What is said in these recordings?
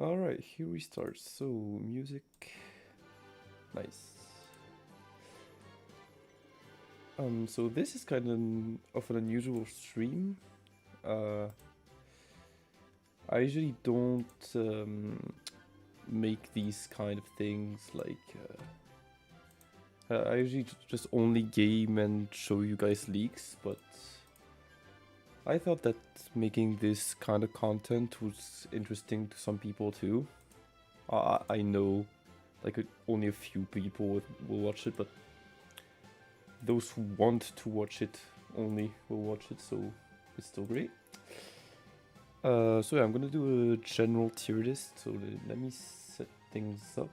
Alright, here we start. So, music. Nice. So this is kind of an unusual stream. I usually don't make these kind of things like... I usually just only game and show you guys leaks, but I thought that making this kind of content was interesting to some people too. I know like only a few people will watch it, but those who want to watch it only will watch it, so it's still great. So yeah, I'm gonna do a general tier list, so let me set things up.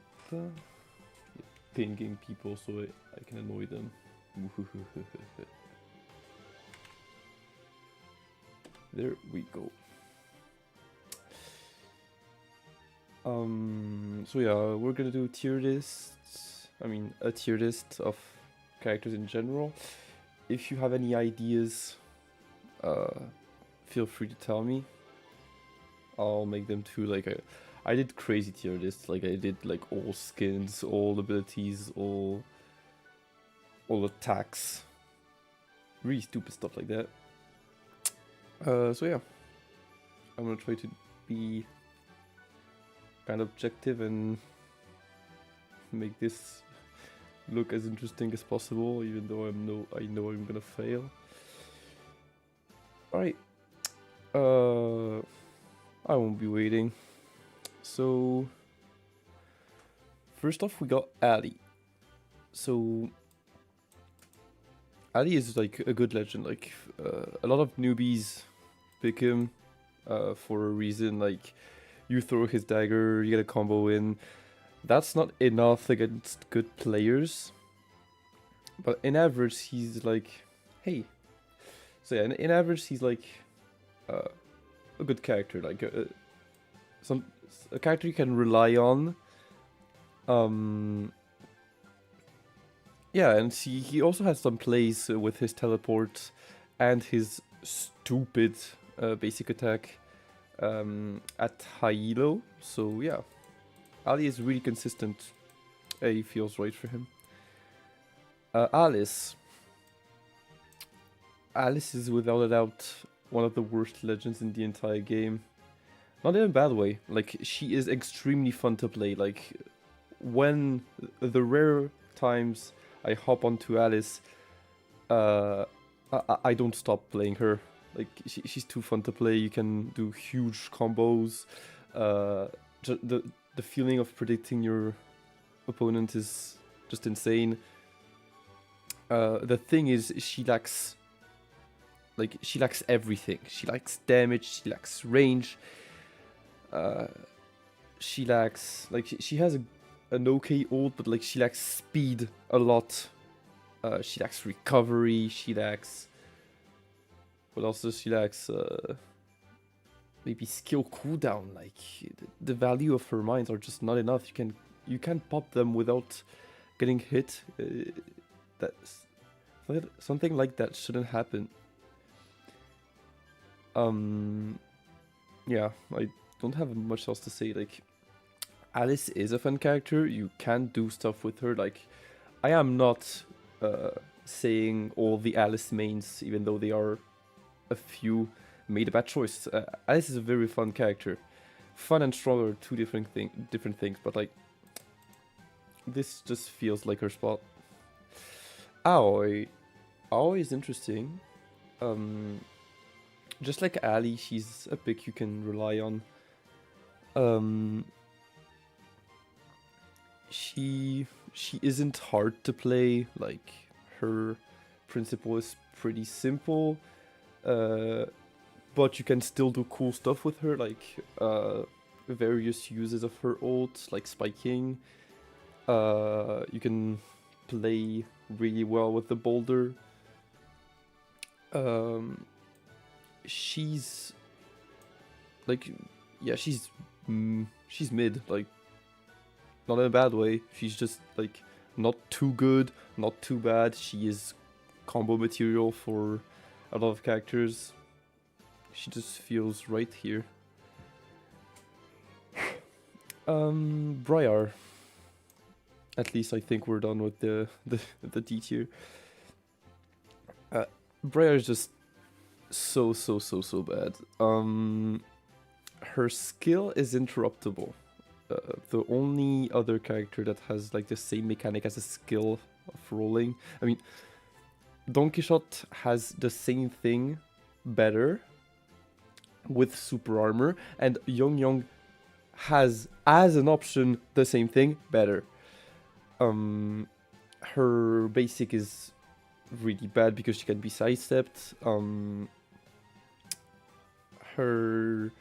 Pinging people so I can annoy them. There we go. So yeah, we're gonna do tier lists. I mean, a tier list of characters in general. If you have any ideas, feel free to tell me. I'll make them too. Like I did crazy tier lists. Like I did like all skins, all abilities, all attacks. Really stupid stuff like that. So yeah, I'm gonna try to be kind of objective and make this look as interesting as possible, even though I know I'm gonna fail. Alright. I won't be waiting. So first off we got Alli. So Alli is like a good legend. Like a lot of newbies pick him for a reason. Like you throw his dagger, you get a combo in. That's not enough against good players. But in average, he's like, hey. So yeah, in average, he's like a good character, like a character you can rely on. Yeah, and he also has some plays with his teleport and his stupid basic attack at high elo. So yeah, Alli is really consistent. He feels right for him. Alice. Alice is without a doubt one of the worst legends in the entire game. Not in a bad way. Like, she is extremely fun to play. Like, when the rare times I hop onto Alice, I don't stop playing her. Like, she's too fun to play. You can do huge combos. The feeling of predicting your opponent is just insane. The thing is, she lacks everything. She lacks damage, she lacks range, she lacks, like, she has an okay ult, but like she lacks speed a lot. She lacks recovery, she lacks, what else does she lacks? Maybe skill cooldown. Like, the value of her mines are just not enough. You can't pop them without getting hit. That's something like that shouldn't happen. Yeah, I don't have much else to say. Like, Alice is a fun character. You can do stuff with her. Like, I am not saying all the Alice mains, even though they are a few, made a bad choice. Alice is a very fun character. Fun and strong are two different things, but like, this just feels like her spot. Aoi. Aoi is interesting. Just like Alli, she's a pick you can rely on. She isn't hard to play. Like, her principle is pretty simple, but you can still do cool stuff with her, like various uses of her ult, like spiking. You can play really well with the boulder. She's like, yeah, she's mid, like, not in a bad way. She's just like not too good, not too bad. She is combo material for a lot of characters. She just feels right here. Briar. At least I think we're done with the D tier. Briar is just so bad. Her skill is interruptible. The only other character that has like the same mechanic as a skill of rolling. I mean, Donkeyot has the same thing better with super armor, and Young has as an option the same thing better. Her basic is really bad because she can be sidestepped. Her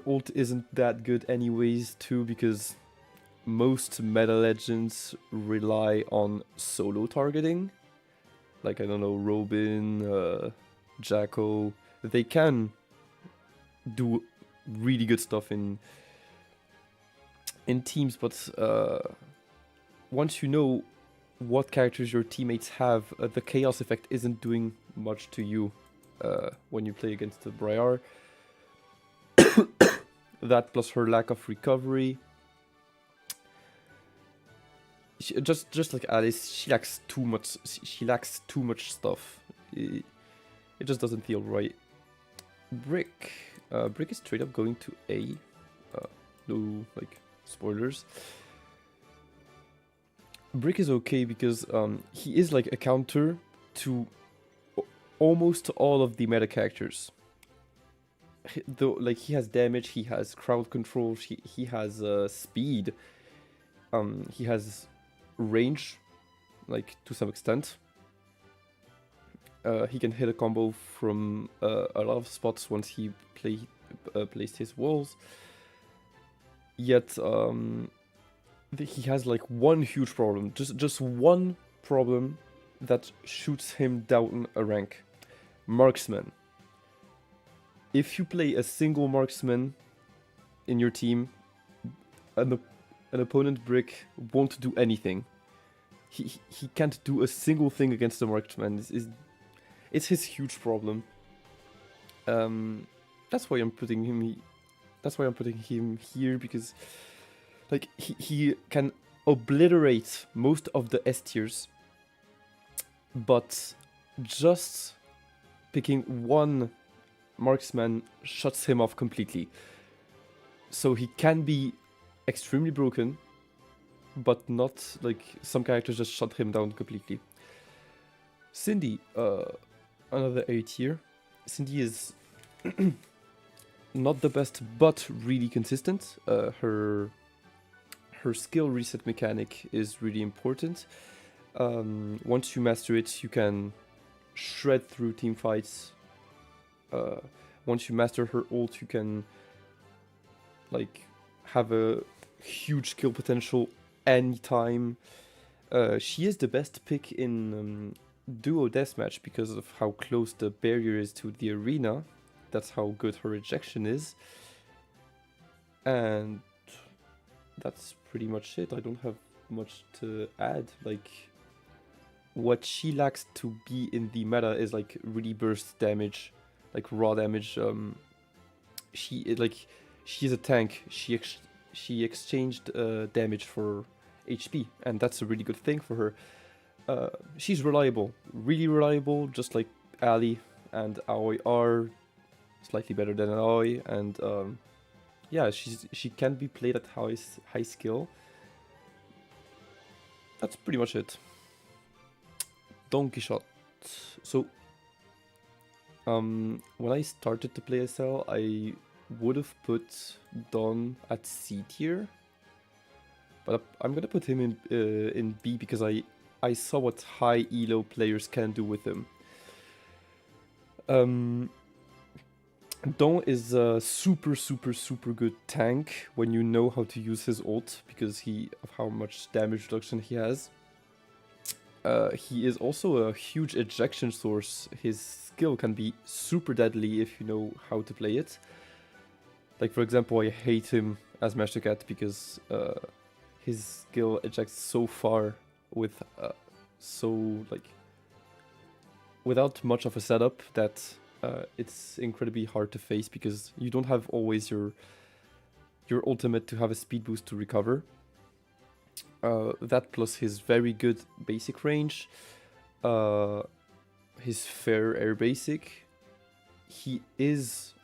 ult isn't that good anyways too, because most meta legends rely on solo targeting. Like, I don't know, Robin, Jacko. They can do really good stuff in teams, but once you know what characters your teammates have, the chaos effect isn't doing much to you when you play against the Briar. That plus her lack of recovery. Just like Alice, she lacks too much. She lacks too much stuff. It just doesn't feel right. Brick is straight up going to A. No like spoilers. Brick is okay because he is like a counter to almost all of the meta characters. Though, like, he has damage, he has crowd control, he has speed, he has range, like, to some extent. He can hit a combo from a lot of spots once he placed his walls. Yet, he has like one huge problem, just one problem that shoots him down a rank. Marksman. If you play a single marksman in your team, an opponent Brick won't do anything. He can't do a single thing against the marksman. It's his huge problem. That's why I'm putting him. That's why I'm putting him here, because like he can obliterate most of the S tiers, but just picking one marksman shuts him off completely. So he can be extremely broken, but not like some characters just shut him down completely. Cindy, another A tier. Cindy is not the best, but really consistent. Her skill reset mechanic is really important. Once you master it, you can shred through team fights. Once you master her ult, you can like have a huge kill potential anytime. She is the best pick in duo deathmatch because of how close the barrier is to the arena. That's how good her ejection is. And that's pretty much it. I don't have much to add. Like, what she lacks to be in the meta is like really burst damage, like raw damage. She is a tank. She exchanged damage for HP, and that's a really good thing for her. She's reliable, really reliable, just like Alli and Aoi are. Slightly better than Aoi, and yeah, she can be played at high skill. That's pretty much it. Donkeyot. So, when I started to play SL, I would have put Don at C tier, but I'm gonna put him in B because I saw what high elo players can do with him. Don is a super good tank when you know how to use his ult, because of how much damage reduction he has. He is also a huge ejection source. His skill can be super deadly if you know how to play it. Like, for example, I hate him as Mastercat because his skill ejects so far with without much of a setup that it's incredibly hard to face, because you don't have always your your ultimate to have a speed boost to recover. That plus his very good basic range, his fair air basic. He is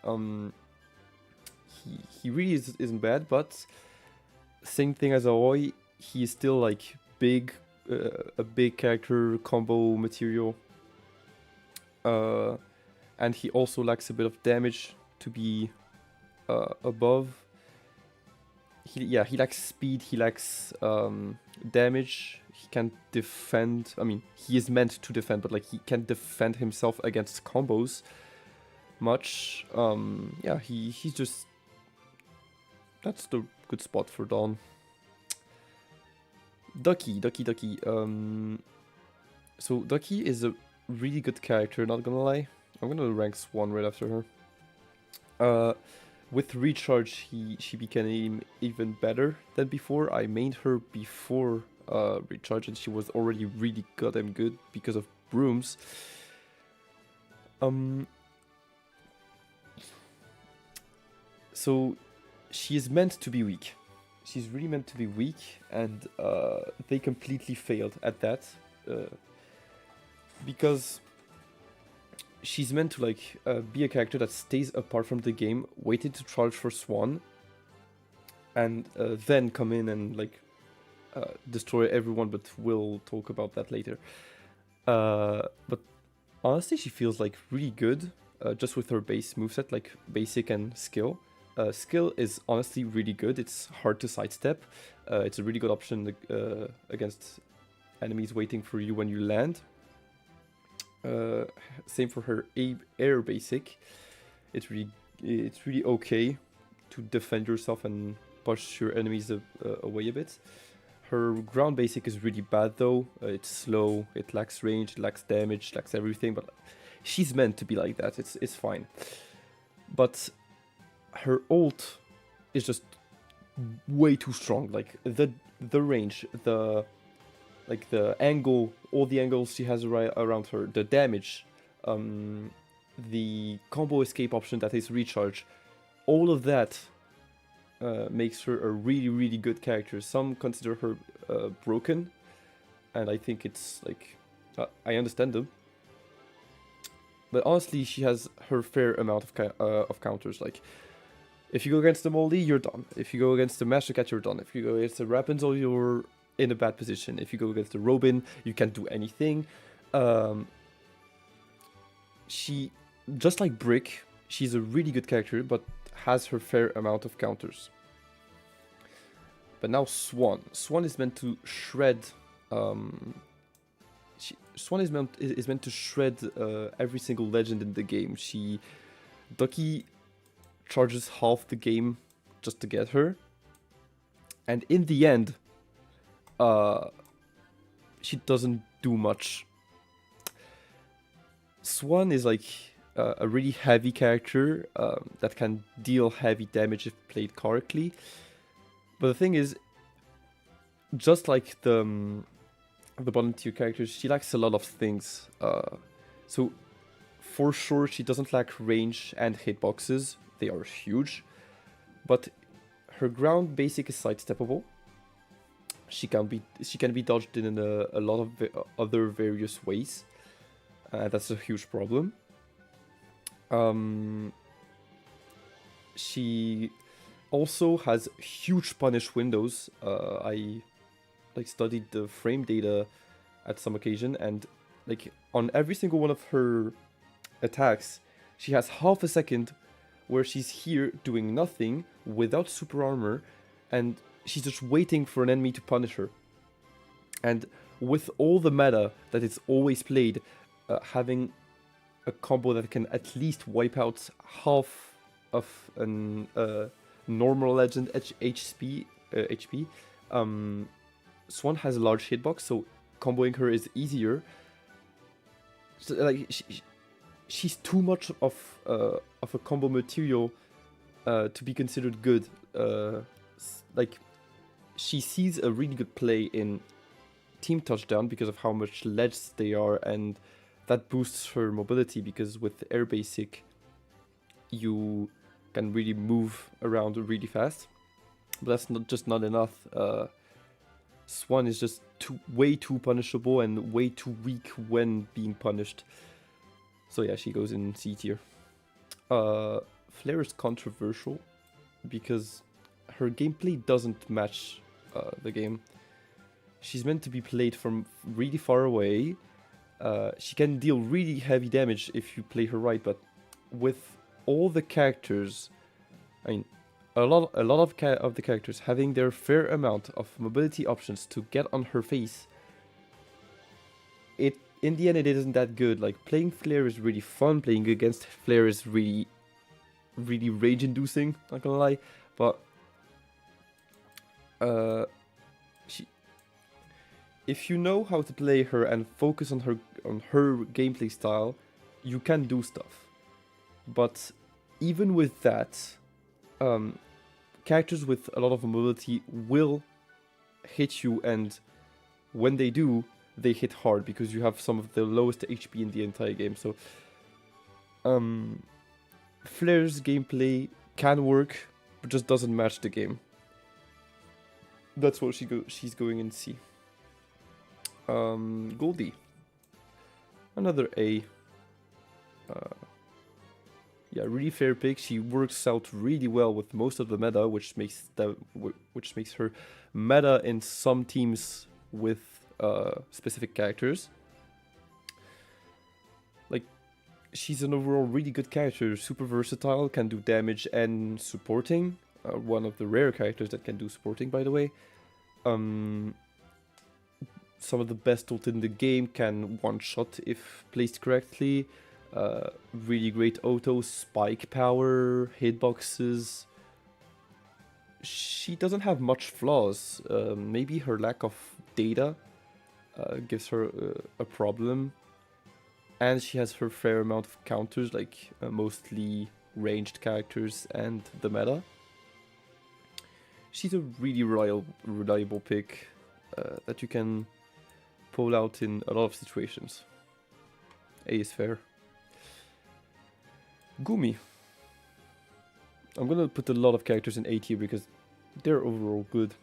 he really isn't bad, but same thing as Aoi, he is still like big, a big character combo material. And he also lacks a bit of damage to be above. He lacks speed, he lacks damage, he can't defend. I mean, he is meant to defend, but like he can't defend himself against combos much. Yeah, he's just... That's the good spot for Dawn. Ducky. So Ducky is a really good character, not gonna lie. I'm gonna rank Swan right after her. With recharge, she became even better than before. I mained her before recharge, and she was already really goddamn good because of brooms. So she is meant to be weak. She's really meant to be weak, and they completely failed at that. Because she's meant to like be a character that stays apart from the game, waiting to charge for Swan, and then come in and like destroy everyone. But we'll talk about that later. But honestly, she feels like really good just with her base moveset, like basic and skill. Skill is honestly really good. It's hard to sidestep. It's a really good option against enemies waiting for you when you land. Same for her air basic. It's really okay to defend yourself and push your enemies away a bit. Her ground basic is really bad though. It's slow, it lacks range, it lacks damage, lacks everything, but she's meant to be like that. It's fine. But her ult is just way too strong. Like the range, the angle, all the angles she has around her, the damage, the combo escape option that is recharge, all of that makes her a really good character. Some consider her broken, and I think it's like I understand them. But honestly, she has her fair amount of counters. Like, if you go against the Moldy, you're done. If you go against the Mastercat, you're done. If you go against the Rapunzel, you're in a bad position. If you go against the Robin, you can't do anything. She, just like Brick, she's a really good character, but has her fair amount of counters. But now Swan. Swan is meant to shred... Swan is meant to shred every single legend in the game. Ducky charges half the game just to get her, and in the end, she doesn't do much. Swan is like a really heavy character that can deal heavy damage if played correctly. But the thing is, just like the bottom tier characters, she lacks a lot of things. So for sure, she doesn't lack range and hitboxes. They are huge. But her ground basic is sidesteppable. She can be dodged in a lot of other various ways. That's a huge problem. She also has huge punish windows. I studied the frame data at some occasion, and like on every single one of her attacks, she has half a second where she's here doing nothing without super armor, and she's just waiting for an enemy to punish her. And with all the meta that is always played, having a combo that can at least wipe out half of an normal legend HP, Swan has a large hitbox, so comboing her is easier. So, like, she's too much of a combo material to be considered good. Like, she sees a really good play in team touchdown because of how much ledges they are, and that boosts her mobility because with air basic you can really move around really fast. but that's not enough. Swan is just way too punishable and way too weak when being punished. So yeah, she goes in C tier. Flare is controversial because her gameplay doesn't match the game. She's meant to be played from really far away. She can deal really heavy damage if you play her right, but with all the characters, I mean, a lot of the characters having their fair amount of mobility options to get on her face, in the end it isn't that good. Like, playing Flare is really fun, playing against Flare is really rage-inducing, not gonna lie, but if you know how to play her and focus on her gameplay style, you can do stuff. But even with that, characters with a lot of mobility will hit you, and when they do, they hit hard because you have some of the lowest HP in the entire game. So Flare's gameplay can work, but just doesn't match the game. That's what she's going in C. Goldie, another A. Yeah, really fair pick. She works out really well with most of the meta, which makes her meta in some teams with specific characters. Like, she's an overall really good character, super versatile, can do damage and supporting. One of the rare characters that can do supporting, by the way. Some of the best ult in the game, can one-shot if placed correctly. Really great auto, spike power, hitboxes. She doesn't have much flaws. Maybe her lack of data gives her a problem. And she has her fair amount of counters, like mostly ranged characters and the meta. She's a really reliable pick that you can pull out in a lot of situations. A is fair. Goome. I'm gonna put a lot of characters in A tier because they're overall good.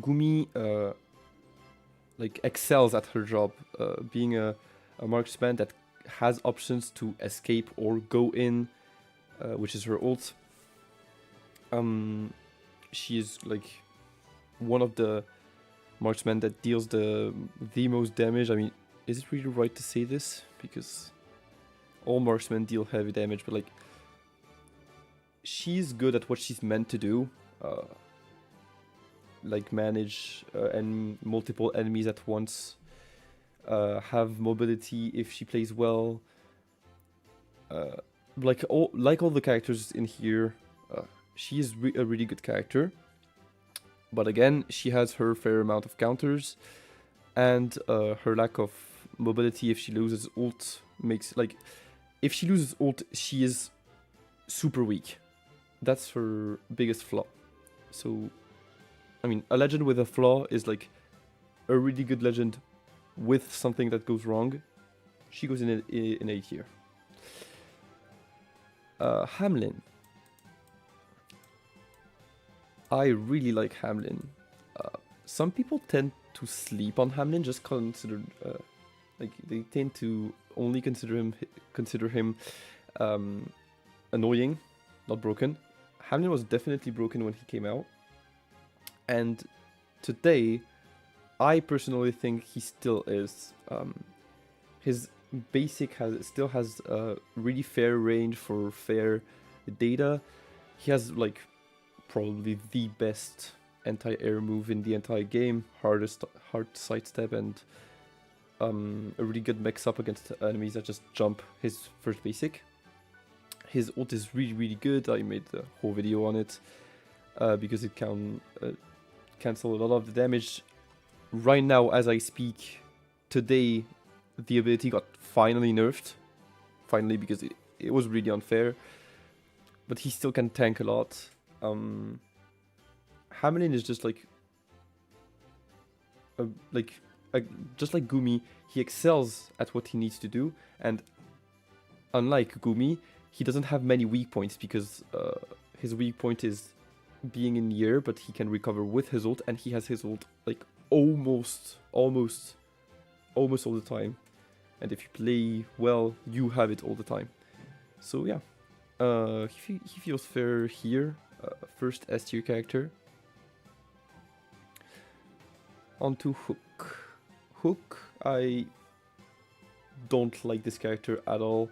Goome like excels at her job, being a marksman that has options to escape or go in, which is her ult. She is like one of the marksmen that deals the most damage. I mean, is it really right to say this? Because all marksmen deal heavy damage, but like, she's good at what she's meant to do. Like manage and multiple enemies at once. Have mobility if she plays well. Like all the characters in here, she is a really good character. But again, she has her fair amount of counters, and her lack of mobility if she loses ult makes, like, if she loses ult, she is super weak. That's her biggest flaw. So, I mean, a legend with a flaw is like a really good legend with something that goes wrong. She goes in A tier. Hamlin. I really like Hamlin. Some people tend to sleep on Hamlin, just consider like they tend to only consider him annoying, not broken. Hamlin was definitely broken when he came out, and today, I personally think he still is. His basic still has a really fair range for fair data. He has like probably the best anti-air move in the entire game, hard sidestep, and a really good mix-up against enemies that just jump his first basic. His ult is really good. I made the whole video on it because it can cancel a lot of the damage. Right now, as I speak, today, the ability got finally nerfed. Finally, because it was really unfair. But he still can tank a lot. Hamlin is just like just like Goome, he excels at what he needs to do, and unlike Goome, he doesn't have many weak points because his weak point is being in the air, but he can recover with his ult, and he has his ult like almost all the time. And if you play well, you have it all the time. So yeah, he feels fair here. First S tier character. On to Hook. Hook, I don't like this character at all.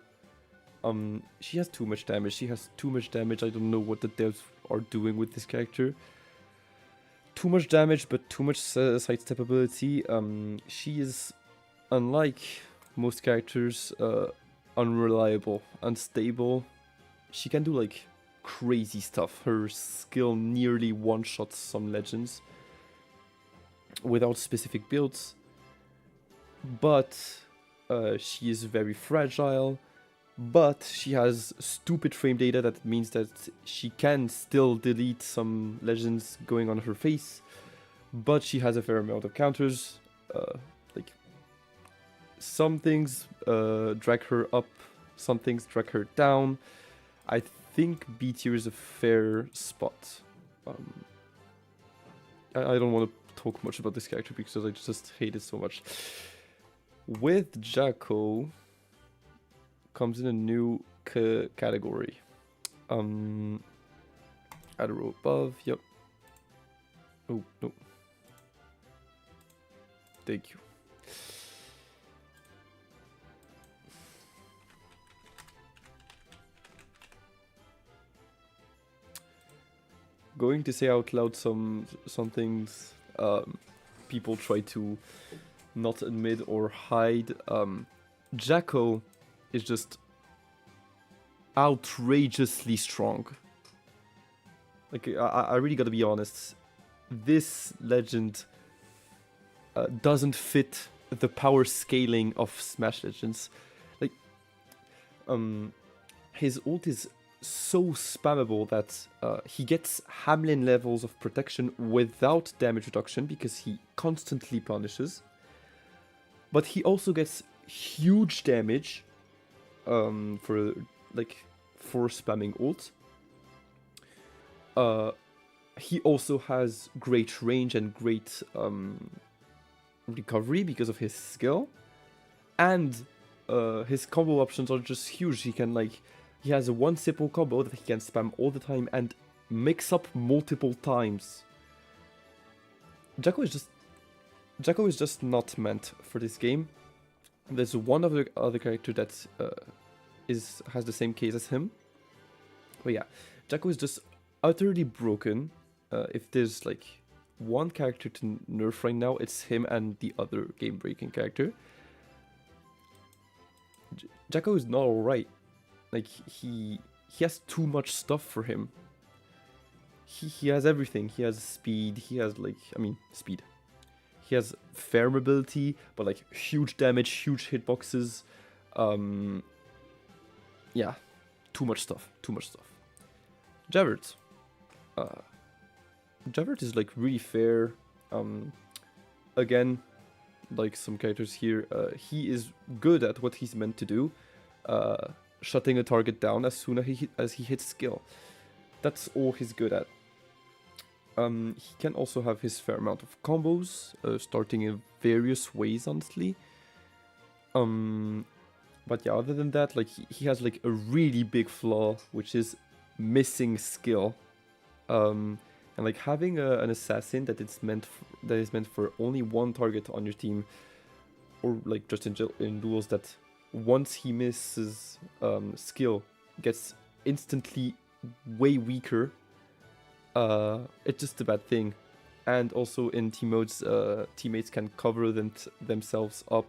She has too much damage. I don't know what the devs are doing with this character. Too much damage, but too much sidestep ability. She is, unlike most characters, unreliable, unstable. She can do like crazy stuff. Her skill nearly one-shots some legends without specific builds. But she is very fragile. But she has stupid frame data that means that she can still delete some legends going on her face. But she has a fair amount of counters. Like some things drag her up, some things drag her down. I think B tier is a fair spot. I don't want to talk much about this character because I just hate it so much. With Jacko comes in a new category. Add a row above, yep. Oh, no. Thank you. Going to say out loud some things people try to not admit or hide. Jacko is just outrageously strong. Like, I really gotta be honest. This legend doesn't fit the power scaling of Smash Legends. Like, his ult is so spammable that he gets Hamlin levels of protection without damage reduction because he constantly punishes. But he also gets huge damage for spamming ult. He also has great range and great recovery because of his skill, and his combo options are just huge. He has a one simple combo that he can spam all the time and mix up multiple times. Jacko is just not meant for this game. There's one other character that has the same case as him. But yeah, Jacko is just utterly broken. If there's like one character to nerf right now, it's him and the other game-breaking character. Jacko is not alright. Like, he has too much stuff for him. He has everything. He has speed. He has speed. He has farm ability, but like huge damage, huge hitboxes. Yeah, too much stuff. Jabbert. Jabbert is like really fair. Again, like some characters here, he is good at what he's meant to do. Shutting a target down as soon as he hits skill. That's all he's good at. He can also have his fair amount of combos, starting in various ways, honestly. But yeah, other than that, like he has like a really big flaw, which is missing skill. And like having an assassin that is meant for only one target on your team, or like just in duels that once he misses skill gets instantly way weaker. It's just a bad thing. And also in team modes, teammates can cover themselves up,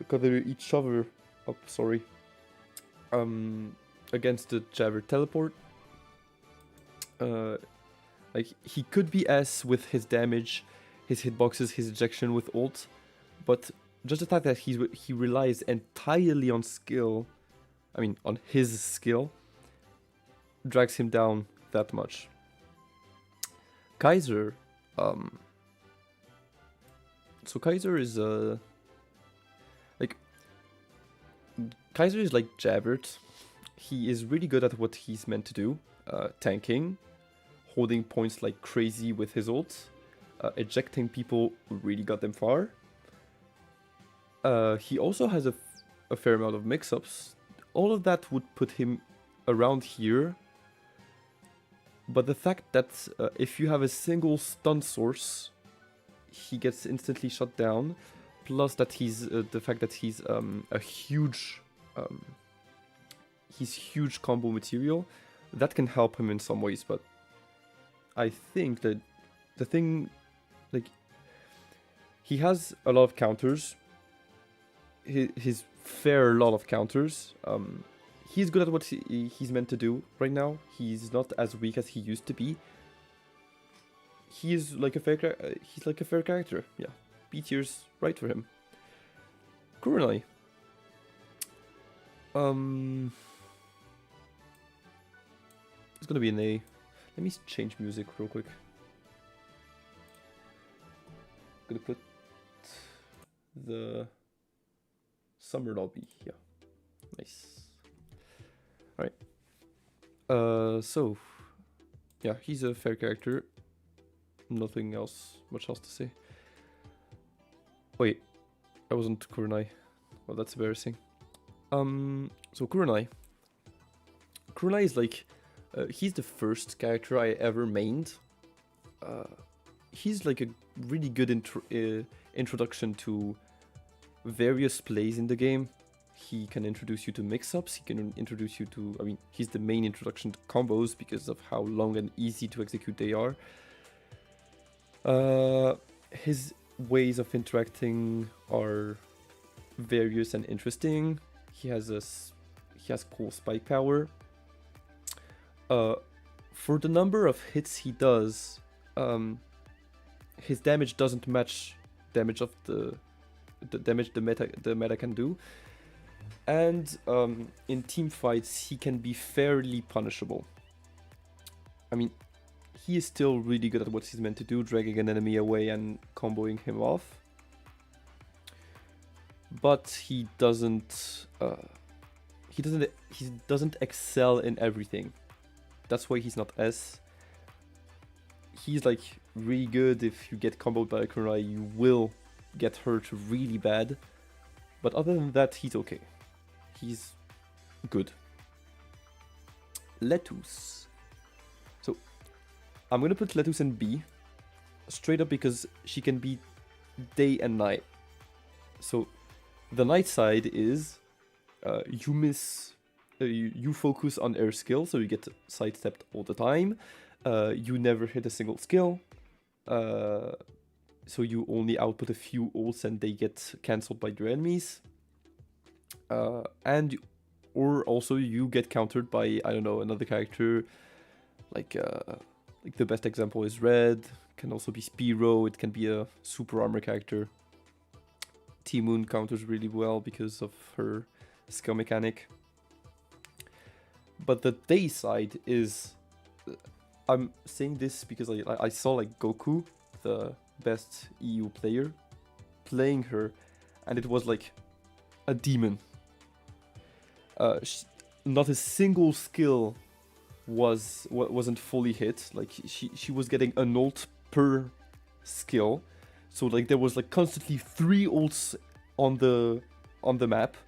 cover each other up, sorry, against the Jabbert teleport. Like, he could be S with his damage, his hitboxes, his ejection with ult, but just the fact that he relies entirely on skill, on his skill, drags him down that much. Kaiser, so Kaiser is Kaiser is like Jabbert. he is really good at what he's meant to do, tanking, holding points like crazy with his ult, ejecting people who really got them far. He also has a fair amount of mix-ups. All of that would put him around here. But the fact that if you have a single stun source, he gets instantly shut down. Plus that he's the fact that he's a huge, he's huge combo material, that can help him in some ways. But I think that the thing, like, he has a lot of counters. His fair lot of counters. He's good at what he's meant to do right now. He's not as weak as he used to be. He's like a fair character. Yeah, B tier's right for him. Kunai. It's gonna be an A. Let me change music real quick. Gonna put the summer lobby. Yeah, nice. Alright. So yeah, he's a fair character. Nothing else, much else to say. Wait, I wasn't Kunai. Well, that's embarrassing. So Kunai. Kunai is like, he's the first character I ever mained. He's like a really good introduction to various plays in the game. He can introduce you to mix-ups, he can introduce you to, I mean, he's the main introduction to combos because of how long and easy to execute they are. His ways of interacting are various and interesting. He has cool spike power. For the number of hits he does, his damage doesn't match damage of the damage the meta can do. And in team fights, he can be fairly punishable. I mean, he is still really good at what he's meant to do, dragging an enemy away and comboing him off. But he doesn't excel in everything. That's why he's not S. He's like really good. If you get comboed by a Kunai, you will get hurt really bad. But other than that, he's okay. He's good. Lettuce. So I'm gonna put Lettuce in B, straight up because she can be day and night. So the night side is you focus on air skill, so you get sidestepped all the time. You never hit a single skill. So you only output a few ults and they get cancelled by your enemies. Or also you get countered by, I don't know, another character. Like the best example is Red. Can also be Spiro. It can be a super armor character. T-Moon counters really well because of her skill mechanic. But the day side is, I'm saying this because I saw like Goku, the best EU player, playing her, and it was like a demon. Not a single skill wasn't fully hit. Like she was getting an ult per skill, so like there was like constantly 3 ults on the map.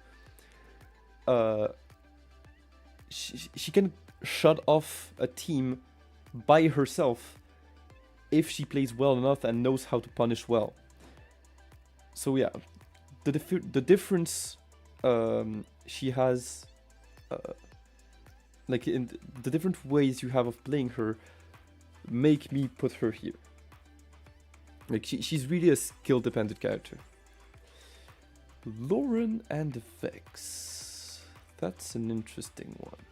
She can shut off a team by herself if she plays well enough and knows how to punish well. So yeah, the difference she has, like in the different ways you have of playing her, make me put her here. Like she's really a skill dependent character. Luren and Vex. That's an interesting one.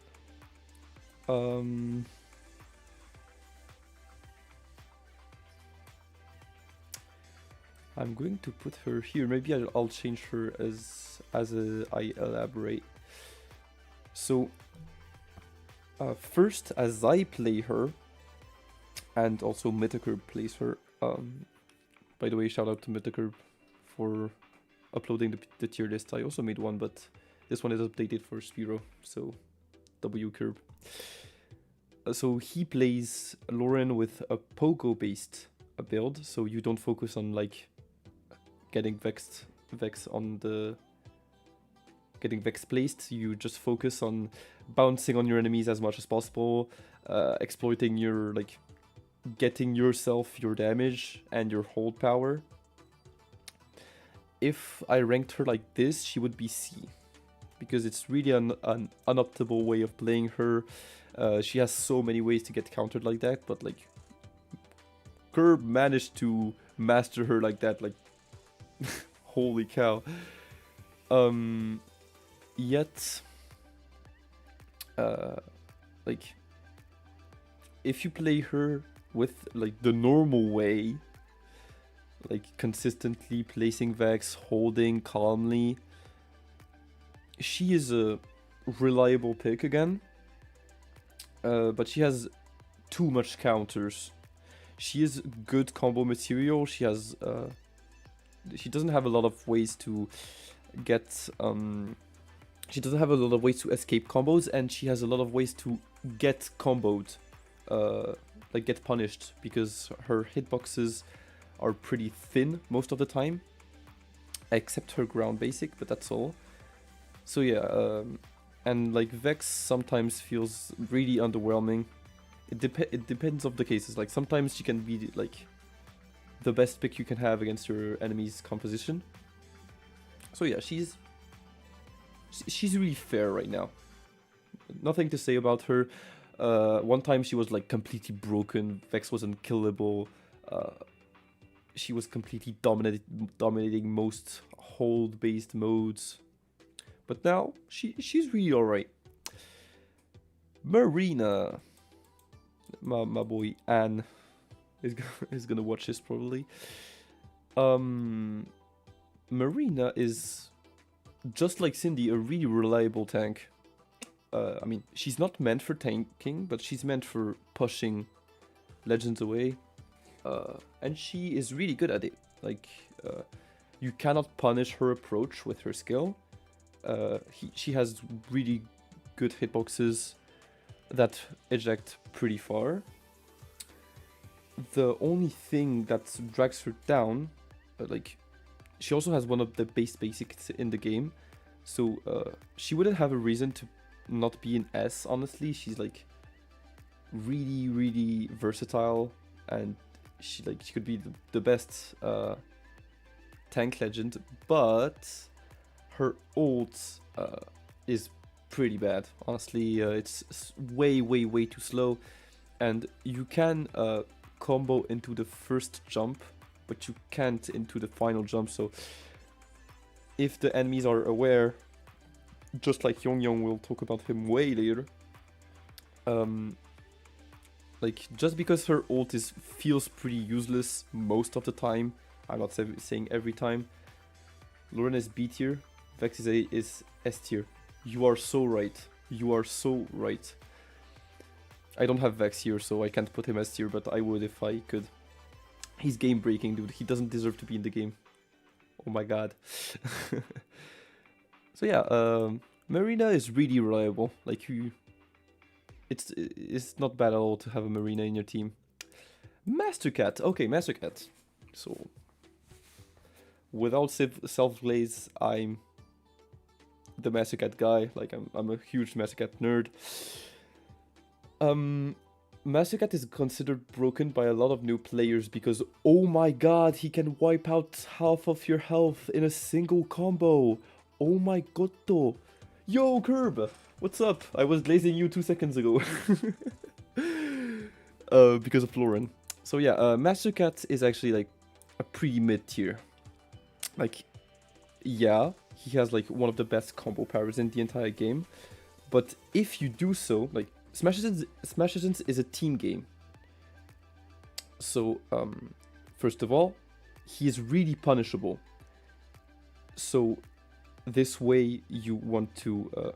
I'm going to put her here. Maybe I'll change her as I elaborate. So first, as I play her, and also Mythiker plays her. By the way, shout out to Mythiker for uploading the tier list. I also made one, but this one is updated for Spiro, so W curb. So he plays Luren with a Pogo-based build, so you don't focus on like getting Vex on the getting Vex placed. You just focus on bouncing on your enemies as much as possible, exploiting your like getting yourself your damage and your hold power. If I ranked her like this, she would be C, because it's really an unoptimal way of playing her. She has so many ways to get countered like that, but like Curb managed to master her like that, like holy cow. Yet like if you play her with like the normal way, like consistently placing Vex, holding calmly, she is a reliable pick again. But she has too much counters. She is good combo material. She has she doesn't have a lot of ways to get she doesn't have a lot of ways to escape combos, and she has a lot of ways to get comboed, like get punished, because her hitboxes are pretty thin most of the time, except her ground basic, but that's all. So yeah, and like Vex sometimes feels really underwhelming. It depends of the cases. Like sometimes she can be like the best pick you can have against your enemy's composition. So yeah, she's really fair right now. Nothing to say about her. One time she was like completely broken. Vex was unkillable. She was completely dominating most hold-based modes. But now she's really alright. Marina, my boy Anne is gonna watch this probably. Marina is, just like Cindy, a really reliable tank. I mean, she's not meant for tanking, but she's meant for pushing legends away. And she is really good at it. Like, you cannot punish her approach with her skill. She has really good hitboxes that eject pretty far. The only thing that drags her down, like, she also has one of the base basics in the game, so she wouldn't have a reason to not be an S, honestly. She's like really versatile, and she could be the best tank legend, but her ult is pretty bad, honestly. It's way too slow, and you can combo into the first jump, but you can't into the final jump. So if the enemies are aware, just like Yong, we'll talk about him way later, like, just because her ult feels pretty useless most of the time, I'm not saying every time, Luren is B tier, Vex is S tier. You are so right. You are so right. I don't have Vex here, so I can't put him S tier, but I would if I could. He's game breaking, dude. He doesn't deserve to be in the game. Oh my god. So yeah, Marina is really reliable. Like, it's not bad at all to have a Marina in your team. Mastercat. Okay, Mastercat. So without self-glaze, I'm the Mastercat guy. Like, I'm a huge Mastercat nerd. Mastercat is considered broken by a lot of new players because, oh my god, he can wipe out half of your health in a single combo. Oh my god. Yo, Curb! What's up? I was glazing you 2 seconds ago. Because of Luren. So yeah, Mastercat is actually like a pretty mid tier. Like, yeah, he has like one of the best combo powers in the entire game. But if you do so, like, Smash Legends is a team game. So, first of all, he is really punishable. So, this way you want to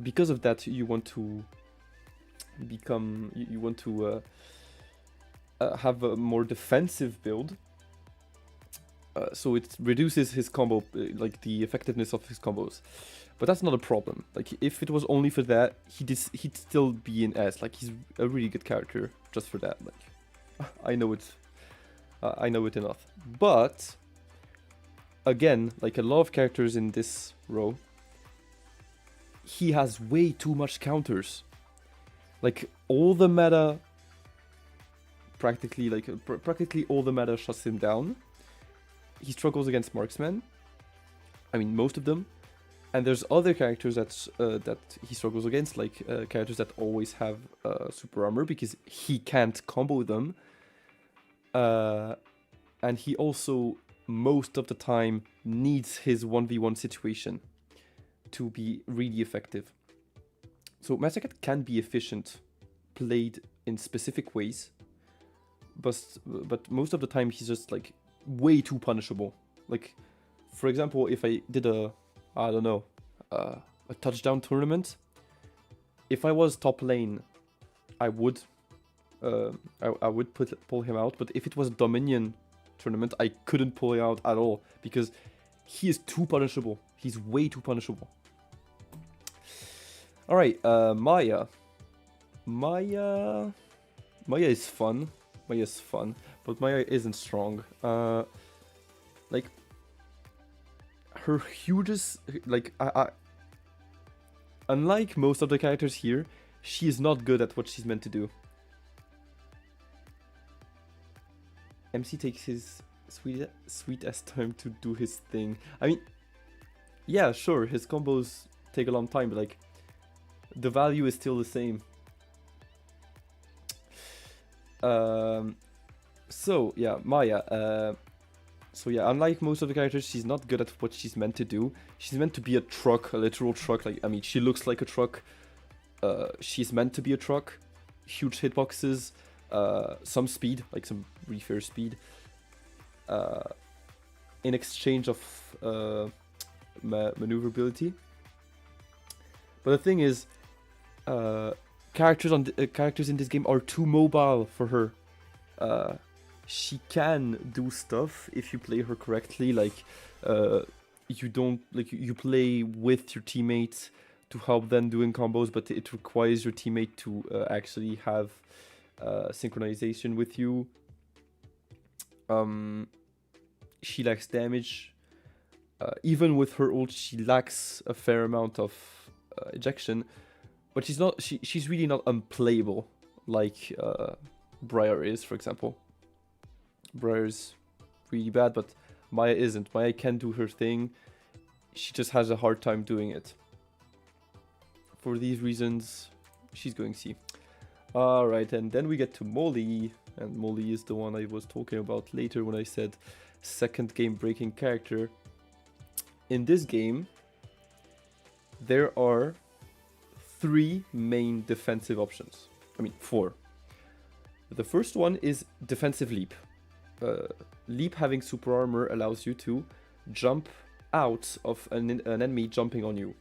because of that, you want to become, you want to have a more defensive build. So it reduces his combo, like the effectiveness of his combos. But that's not a problem. Like, if it was only for that, he'd still be an S. Like, he's a really good character just for that. Like, I know it enough. But again, like a lot of characters in this row, he has way too much counters. Like, all the meta, practically all the meta shuts him down. He struggles against marksmen. I mean, most of them. And there's other characters that he struggles against, like characters that always have super armor because he can't combo them. And he also, most of the time, needs his 1v1 situation to be really effective. So Mastercat can be efficient, played in specific ways, but most of the time he's just like way too punishable. Like, for example, if I did a touchdown tournament, if I was top lane, I would pull him out. But if it was a Dominion tournament, I couldn't pull him out at all because he is too punishable. He's way too punishable. All right, Maya. Maya is fun. Maya is fun, but Maya isn't strong. Like, her hugest, like, unlike most of the characters here, she is not good at what she's meant to do. MC takes his sweet ass time to do his thing. I mean, yeah, sure, his combos take a long time, but like, the value is still the same. So yeah, Maya. So yeah, unlike most of the characters, she's not good at what she's meant to do. She's meant to be a truck, a literal truck. Like, I mean, she looks like a truck. She's meant to be a truck. Huge hitboxes, some speed, like some really fair speed. In exchange of maneuverability. But the thing is, characters in this game are too mobile for her. She can do stuff if you play her correctly. Like, you play with your teammates to help them doing combos, but it requires your teammate to actually have synchronization with you. She lacks damage. Even with her ult, she lacks a fair amount of ejection, but she's really not unplayable like Briar is, for example. Briar's really bad, but Maya isn't. Maya can do her thing. She just has a hard time doing it. For these reasons, she's going C. Alright, and then we get to Molly. And Molly is the one I was talking about later when I said second game breaking character. In this game, there are 3 main defensive options. I mean, 4. The first one is defensive leap. Leap having super armor allows you to jump out of an enemy jumping on you.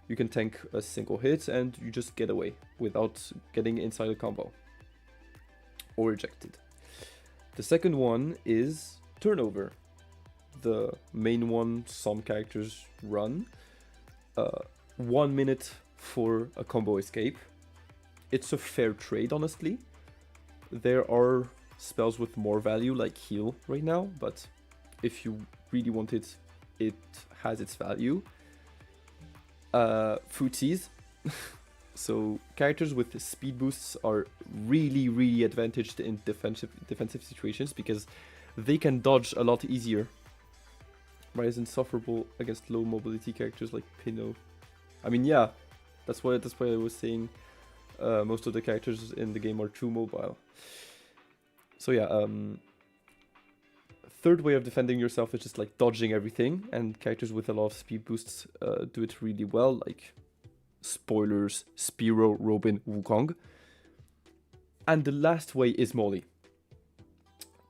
You can tank a single hit and you just get away without getting inside a combo or ejected. The second one is turnover. The main one some characters run. 1 minute for a combo escape. It's a fair trade, honestly. There are spells with more value, like heal right now, but if you really want it, it has its value. Footsies. So characters with speed boosts are really advantaged in defensive situations because they can dodge a lot easier. Briar is insufferable against low mobility characters like Pinocchio. I mean, yeah, that's why I was saying most of the characters in the game are too mobile. So yeah, third way of defending yourself is just like dodging everything, and characters with a lot of speed boosts do it really well, like spoilers, Spiro, Robin, Wukong. And the last way is Molly.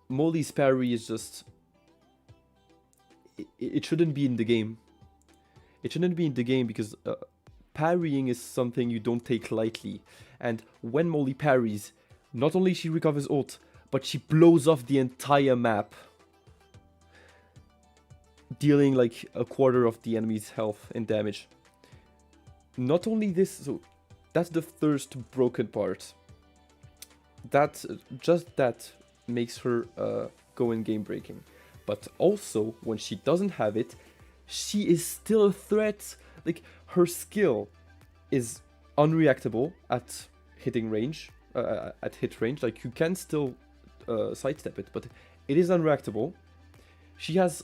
Molly's parry is just... It shouldn't be in the game. It shouldn't be in the game because parrying is something you don't take lightly. And when Molly parries, not only she recovers ult, but she blows off the entire map. dealing like a quarter of the enemy's health and damage. Not only this, so that's the first broken part. That just that makes her go in game breaking. But also, when she doesn't have it, she is still a threat. Like, her skill is unreactable at hitting range, at hit range. Like, you can still sidestep it, but it is unreactable. She has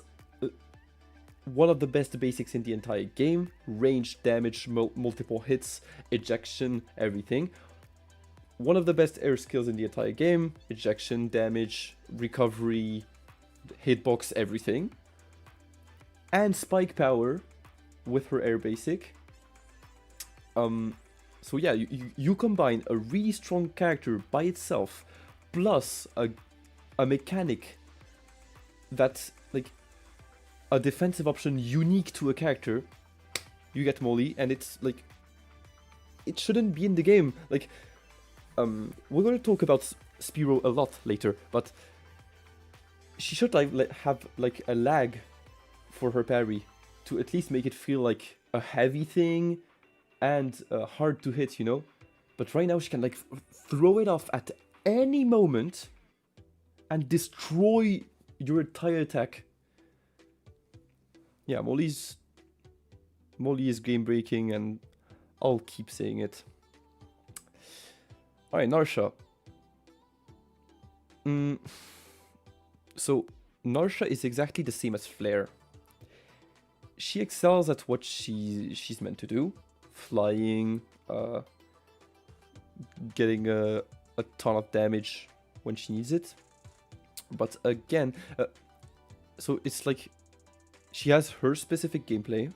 one of the best basics in the entire game. Range, damage, multiple hits, ejection, everything. One of the best air skills in the entire game. Ejection, damage, recovery, hitbox, everything. And spike power with her air basic. So yeah, you combine a really strong character by itself, plus a mechanic that's like a defensive option unique to a character. You get Molly, and it's like, it shouldn't be in the game. Like, we're gonna talk about Spiro a lot later, but she should like have like a lag for her parry to at least make it feel like a heavy thing and hard to hit, you know? But right now she can like throw it off at any moment and destroy your entire attack. Yeah, Molly is game breaking, and I'll keep saying it. Alright, Narsha. So, Narsha is exactly the same as Flare. She excels at what she's meant to do. Flying, getting a ton of damage when she needs it. But again, so it's like she has her specific gameplay.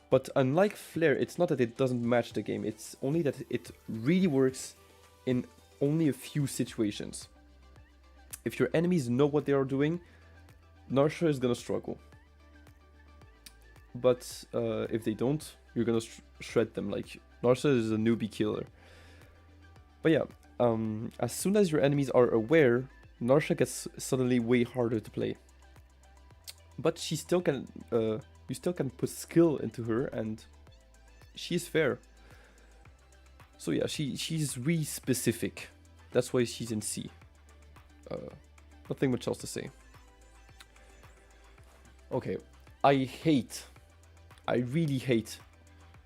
But unlike Flare, it's not that it doesn't match the game. It's only that it really works in only a few situations. If your enemies know what they are doing, Narsha is gonna struggle. But if they don't, you're gonna shred them. Like, Narsha is a newbie killer. But yeah, as soon as your enemies are aware, Narsha gets suddenly way harder to play. But she still can, you still can put skill into her, and she's fair. So yeah, she's really specific. That's why she's in C. Nothing much else to say. Okay, I really hate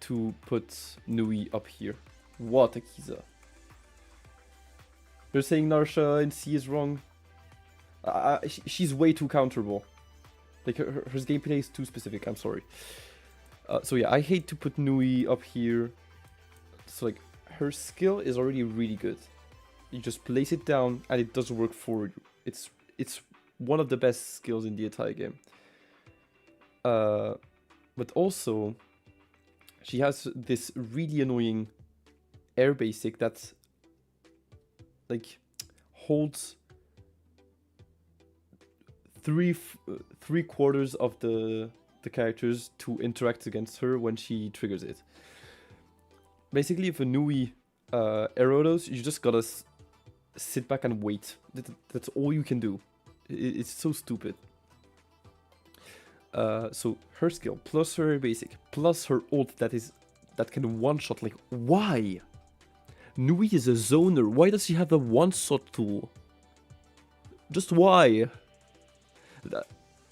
to put Nui up here. What a Kiza. You're saying Narsha in C is wrong? She's way too counterable. Like, her gameplay is too specific, I'm sorry. So yeah, I hate to put Nui up here. So like, her skill is already really good. You just place it down and it does work for you. It's one of the best skills in the entire game. But also, she has this really annoying air basic that like holds three quarters of the characters to interact against her when she triggers it. Basically, if a Nui arrow those, you just gotta sit back and wait. That's all you can do. It's so stupid. So her skill plus her basic plus her ult that can one shot. Like, why? Nui is a zoner. Why does she have a one shot tool? Just why?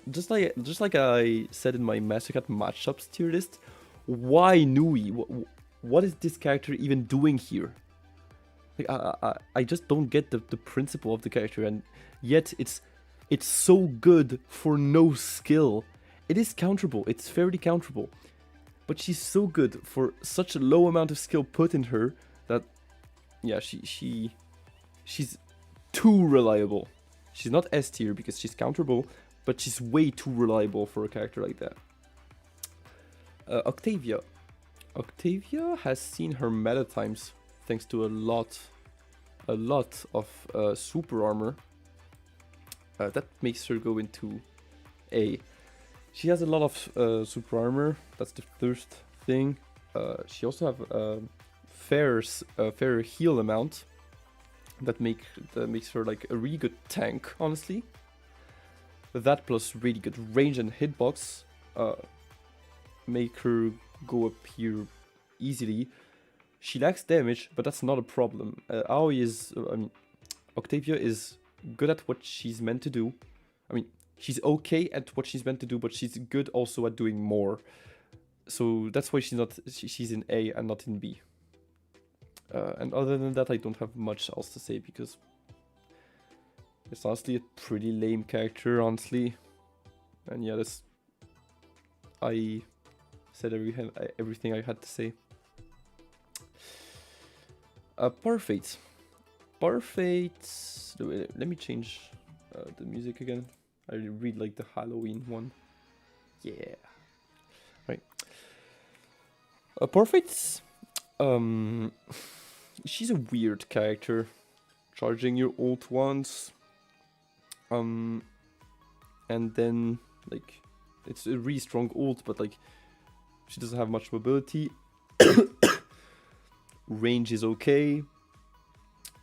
Just like I said in my Mastercat matchups tier list, why Nui? What is this character even doing here? Like, I just don't get the principle of the character, and yet it's so good for no skill. It is counterable, it's fairly counterable, but she's so good for such a low amount of skill put in her that, yeah, she's too reliable. She's not S tier because she's counterable, but she's way too reliable for a character like that. Octavia. Octavia has seen her meta times thanks to a lot of super armor. That makes her go into A. She has a lot of super armor. That's the first thing. She also have a fair heal amount. That makes her like a really good tank, honestly. That plus really good range and hitbox make her go up here easily. She lacks damage, but that's not a problem. Aoi is, Octavia is good at what she's meant to do. I mean, she's okay at what she's meant to do, but she's good also at doing more. So that's why she's in A and not in B. And other than that, I don't have much else to say because it's honestly a pretty lame character, honestly. And yeah, I said everything I had to say. Parfait. Parfait. Let me change the music again. I really like the Halloween one. Yeah. Right. Parfait. She's a weird character. Charging your ult once. And then, like, it's a really strong ult, but, like, she doesn't have much mobility. Range is okay.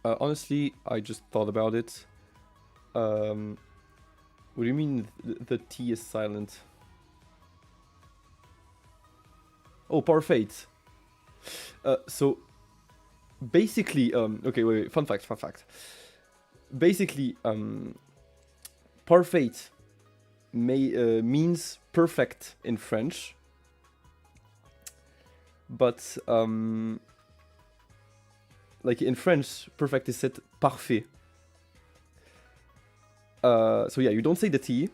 Honestly, I just thought about it. What do you mean the T is silent? Oh, Parfait. So, basically, okay, wait, fun fact. Basically, Parfait means perfect in French, but like in French, perfect is said parfait. So yeah, you don't say the T,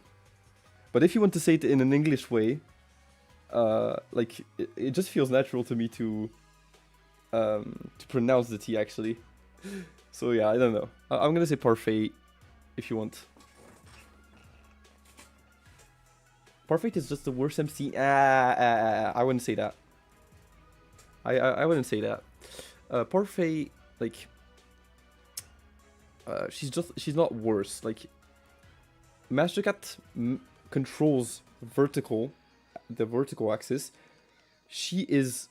but if you want to say it in an English way, like it just feels natural to me to pronounce the T actually. So yeah, I don't know. I'm gonna say Parfait if you want. Parfait is just the worst MC. I wouldn't say that. I wouldn't say that. Parfait, like, she's not worse. Like, Mastercat controls the vertical axis. She is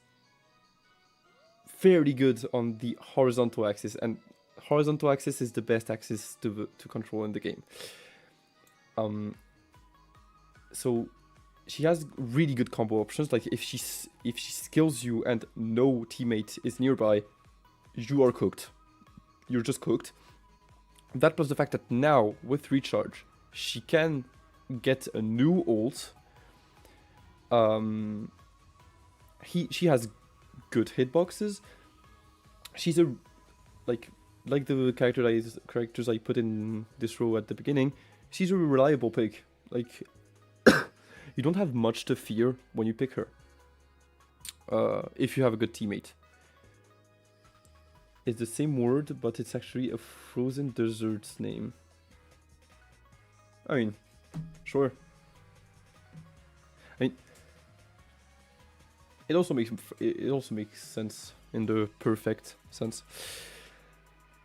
fairly good on the horizontal axis, and horizontal axis is the best axis to control in the game. So she has really good combo options. Like if she skills you and no teammate is nearby, you are cooked. You're just cooked. That plus the fact that now with recharge, she can get a new ult. She has good hitboxes. She's a like the characters I put in this row at the beginning. She's a reliable pick. Like you don't have much to fear when you pick her. If you have a good teammate. It's the same word, but it's actually a frozen dessert's name. I mean, sure. I mean, it also makes sense in the perfect sense.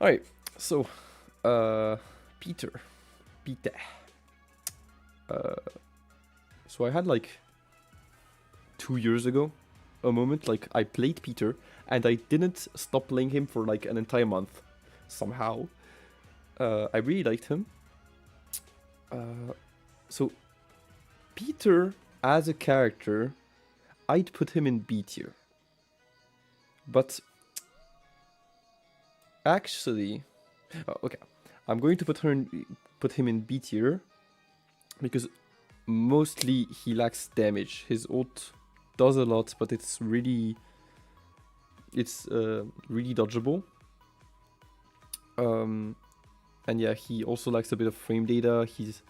All right, so Peter. So I had like 2 years ago a moment like I played Peter and I didn't stop playing him for like an entire month somehow. I really liked him. So Peter as a character, I'd put him in B tier. But actually, okay, I'm going to put him in B tier because mostly he lacks damage. His ult does a lot, but it's really dodgeable. And yeah, he also lacks a bit of frame data. He's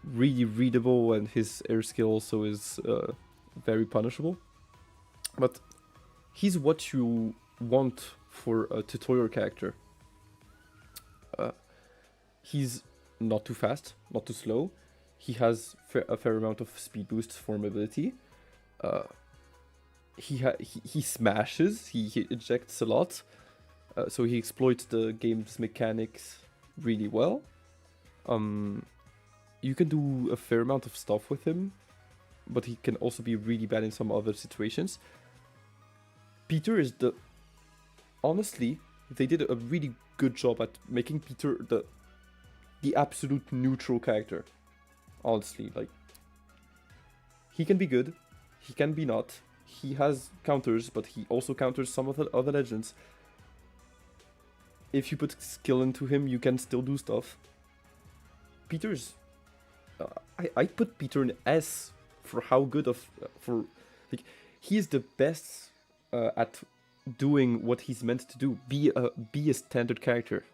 really readable, and his air skill also is very punishable. But he's what you want for a tutorial character. He's not too fast, not too slow. He has a fair amount of speed boosts for mobility. He smashes. He ejects a lot. So he exploits the game's mechanics really well. You can do a fair amount of stuff with him, but he can also be really bad in some other situations. Peter is honestly, they did a really good job at making Peter the the absolute neutral character. Honestly, like, he can be good, he can be not. He has counters, but he also counters some of the other legends. If you put skill into him, you can still do stuff. Peter's... I put Peter in S for how good of... like, he is the best at doing what he's meant to do. Be a standard character.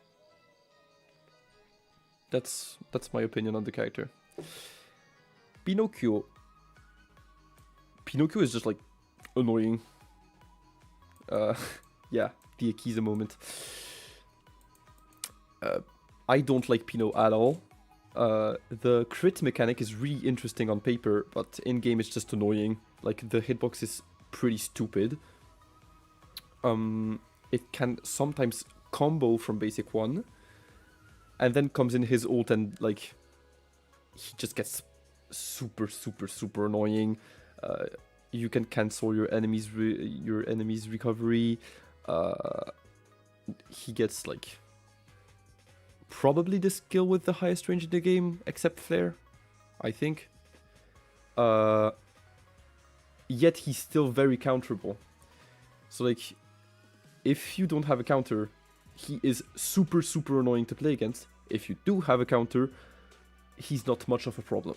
That's my opinion on the character. Pinocchio. Pinocchio is just like annoying. Yeah, the Akiza moment. I don't like Pino at all. The crit mechanic is really interesting on paper, but in game it's just annoying. Like, the hitbox is pretty stupid. It can sometimes combo from basic 1, and then comes in his ult and, like, he just gets super annoying. You can cancel your enemy's recovery. He gets, like, probably the skill with the highest range in the game, except Flare, I think. Yet he's still very counterable. So, like, if you don't have a counter, he is super annoying to play against. If you do have a counter, he's not much of a problem.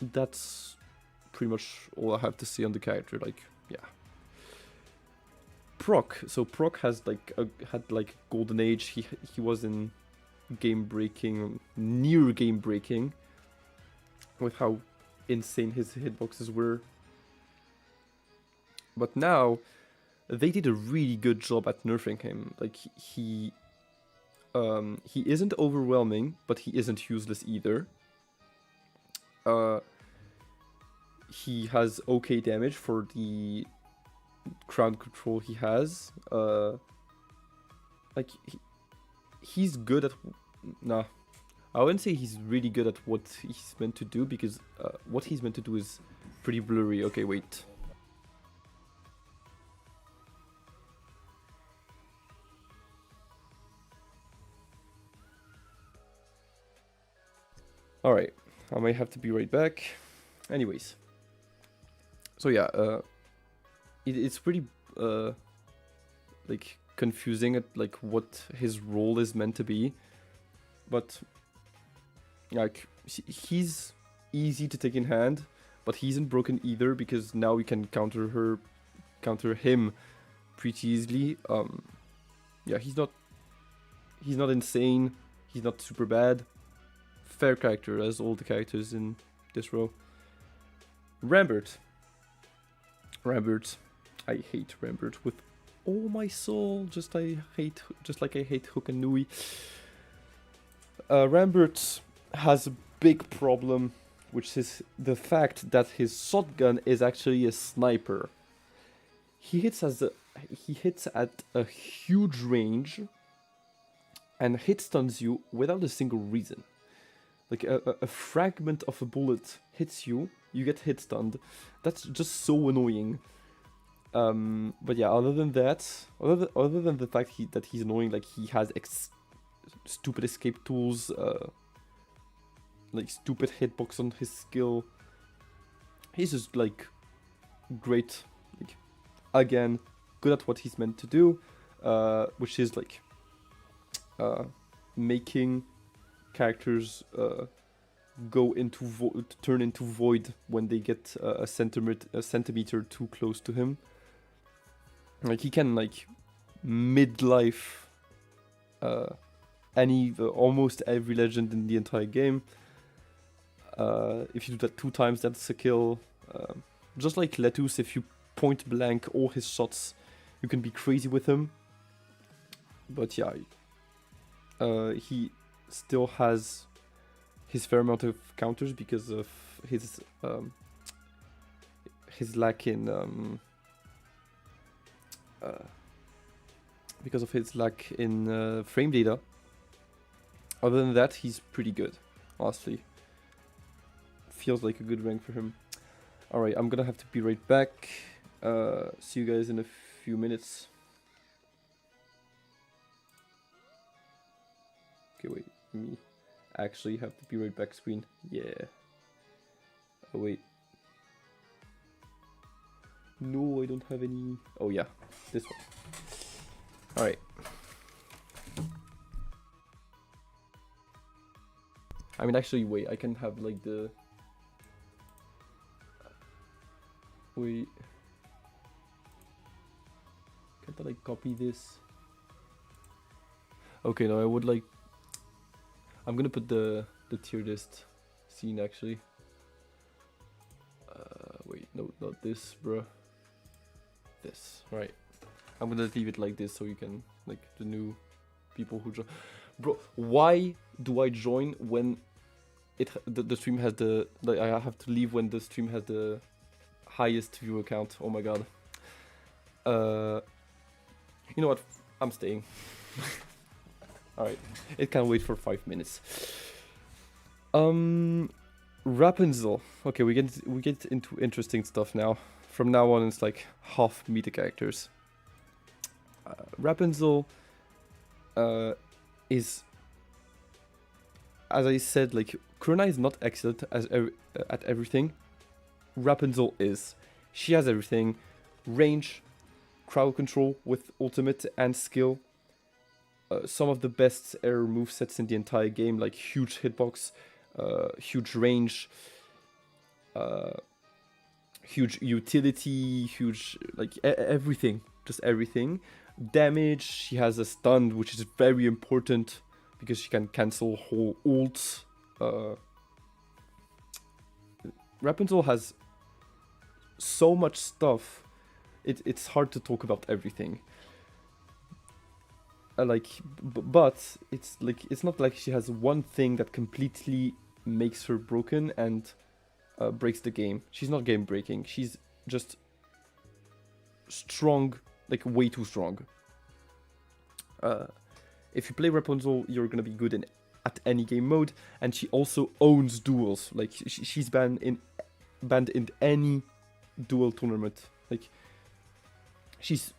That's pretty much all I have to say on the character. Like, yeah. Proc. So Proc has had golden age. He was in game breaking, near game breaking, with how insane his hitboxes were. But now they did a really good job at nerfing him. Like, he isn't overwhelming, but he isn't useless either. He has okay damage for the crowd control he has. Like, he's good at... Nah, I wouldn't say he's really good at what he's meant to do, because what he's meant to do is pretty blurry. Okay, wait. Alright, I might have to be right back. Anyways. So yeah, it's pretty like confusing at like what his role is meant to be, but like he's easy to take in hand, but he isn't broken either, because now we can counter him pretty easily. Yeah, he's not insane, he's not super bad. Fair character, as all the characters in this row. Rambert. I hate Rambert with all my soul. Just like I hate Hook and Nui. Rambert has a big problem, which is the fact that his shotgun is actually a sniper. He hits at a huge range and hit stuns you without a single reason. Like a fragment of a bullet hits you, you get hit stunned. That's just so annoying. But yeah, other than that, other than the fact that he's annoying, like he has stupid escape tools, like stupid hitbox on his skill. He's just like great, like again, good at what he's meant to do, which is like making characters turn into void when they get a centimeter too close to him. Like he can like midlife almost every legend in the entire game. If you do that 2 times, that's a kill. Just like Letus, if you point blank all his shots, you can be crazy with him. But yeah, he still has his fair amount of counters because of his lack in frame data. Other than that, he's pretty good, honestly. Feels like a good rank for him. Alright, I'm gonna have to be right back. See you guys in a few minutes. Okay, wait. me actually have the be right back screen. Yeah. Oh wait. No, I don't have any. Oh yeah, this one. Alright. I mean, actually, wait, I can have like the... Wait. Can't I like copy this? Okay, no, I would like... I'm gonna put the tier list scene actually. Wait, no, not this, bruh. This, right. I'm gonna leave it like this so you can, like, the new people who join. Bro, why do I join when the stream has the... Like, I have to leave when the stream has the highest viewer count. Oh my god. You know what? I'm staying. Alright. It can wait for 5 minutes. Rapunzel. Okay, we get into interesting stuff now. From now on, it's like half meta characters. Rapunzel is, as I said, like Kunai is not excellent at everything. Rapunzel is. She has everything: range, crowd control with ultimate and skill. Some of the best air movesets in the entire game, like huge hitbox, huge range, huge utility, huge like everything, just everything. Damage, she has a stun, which is very important because she can cancel whole ults. Rapunzel has so much stuff. It's hard to talk about everything. But it's like it's not like she has one thing that completely makes her broken and breaks the game. She's not game breaking. She's just strong, like way too strong. If you play Rapunzel, you're gonna be good at any game mode, and she also owns duels. Like she's banned in any duel tournament. Like she's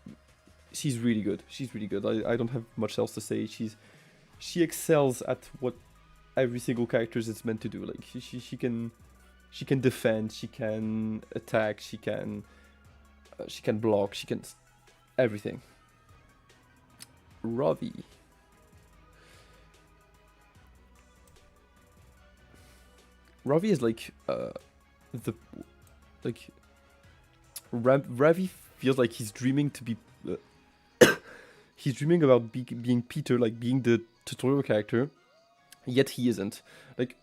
really good. She's really good. I don't have much else to say. She excels at what every single character is meant to do. Like she can defend, she can attack, she can block, she can everything. Ravi. Ravi is like Ravi feels like he's dreaming to be he's dreaming about being Peter, like being the tutorial character, yet he isn't. Like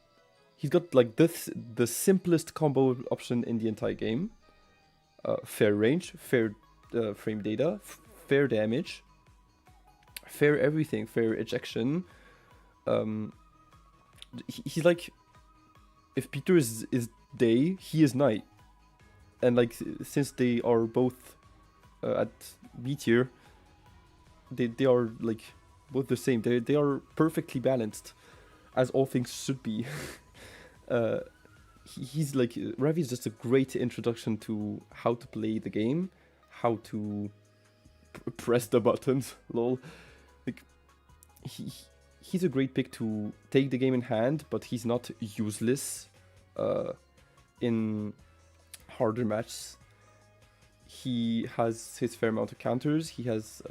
he's got like the simplest combo option in the entire game. Fair range, fair frame data, fair damage, fair everything, fair ejection. He's like, if Peter is day, he is night. And like since they are both at B tier, they are like both the same. They are perfectly balanced, as all things should be. He's like Ravi is just a great introduction to how to play the game, how to press the buttons. Lol. Like he's a great pick to take the game in hand, but he's not useless in harder matches. He has his fair amount of counters. He has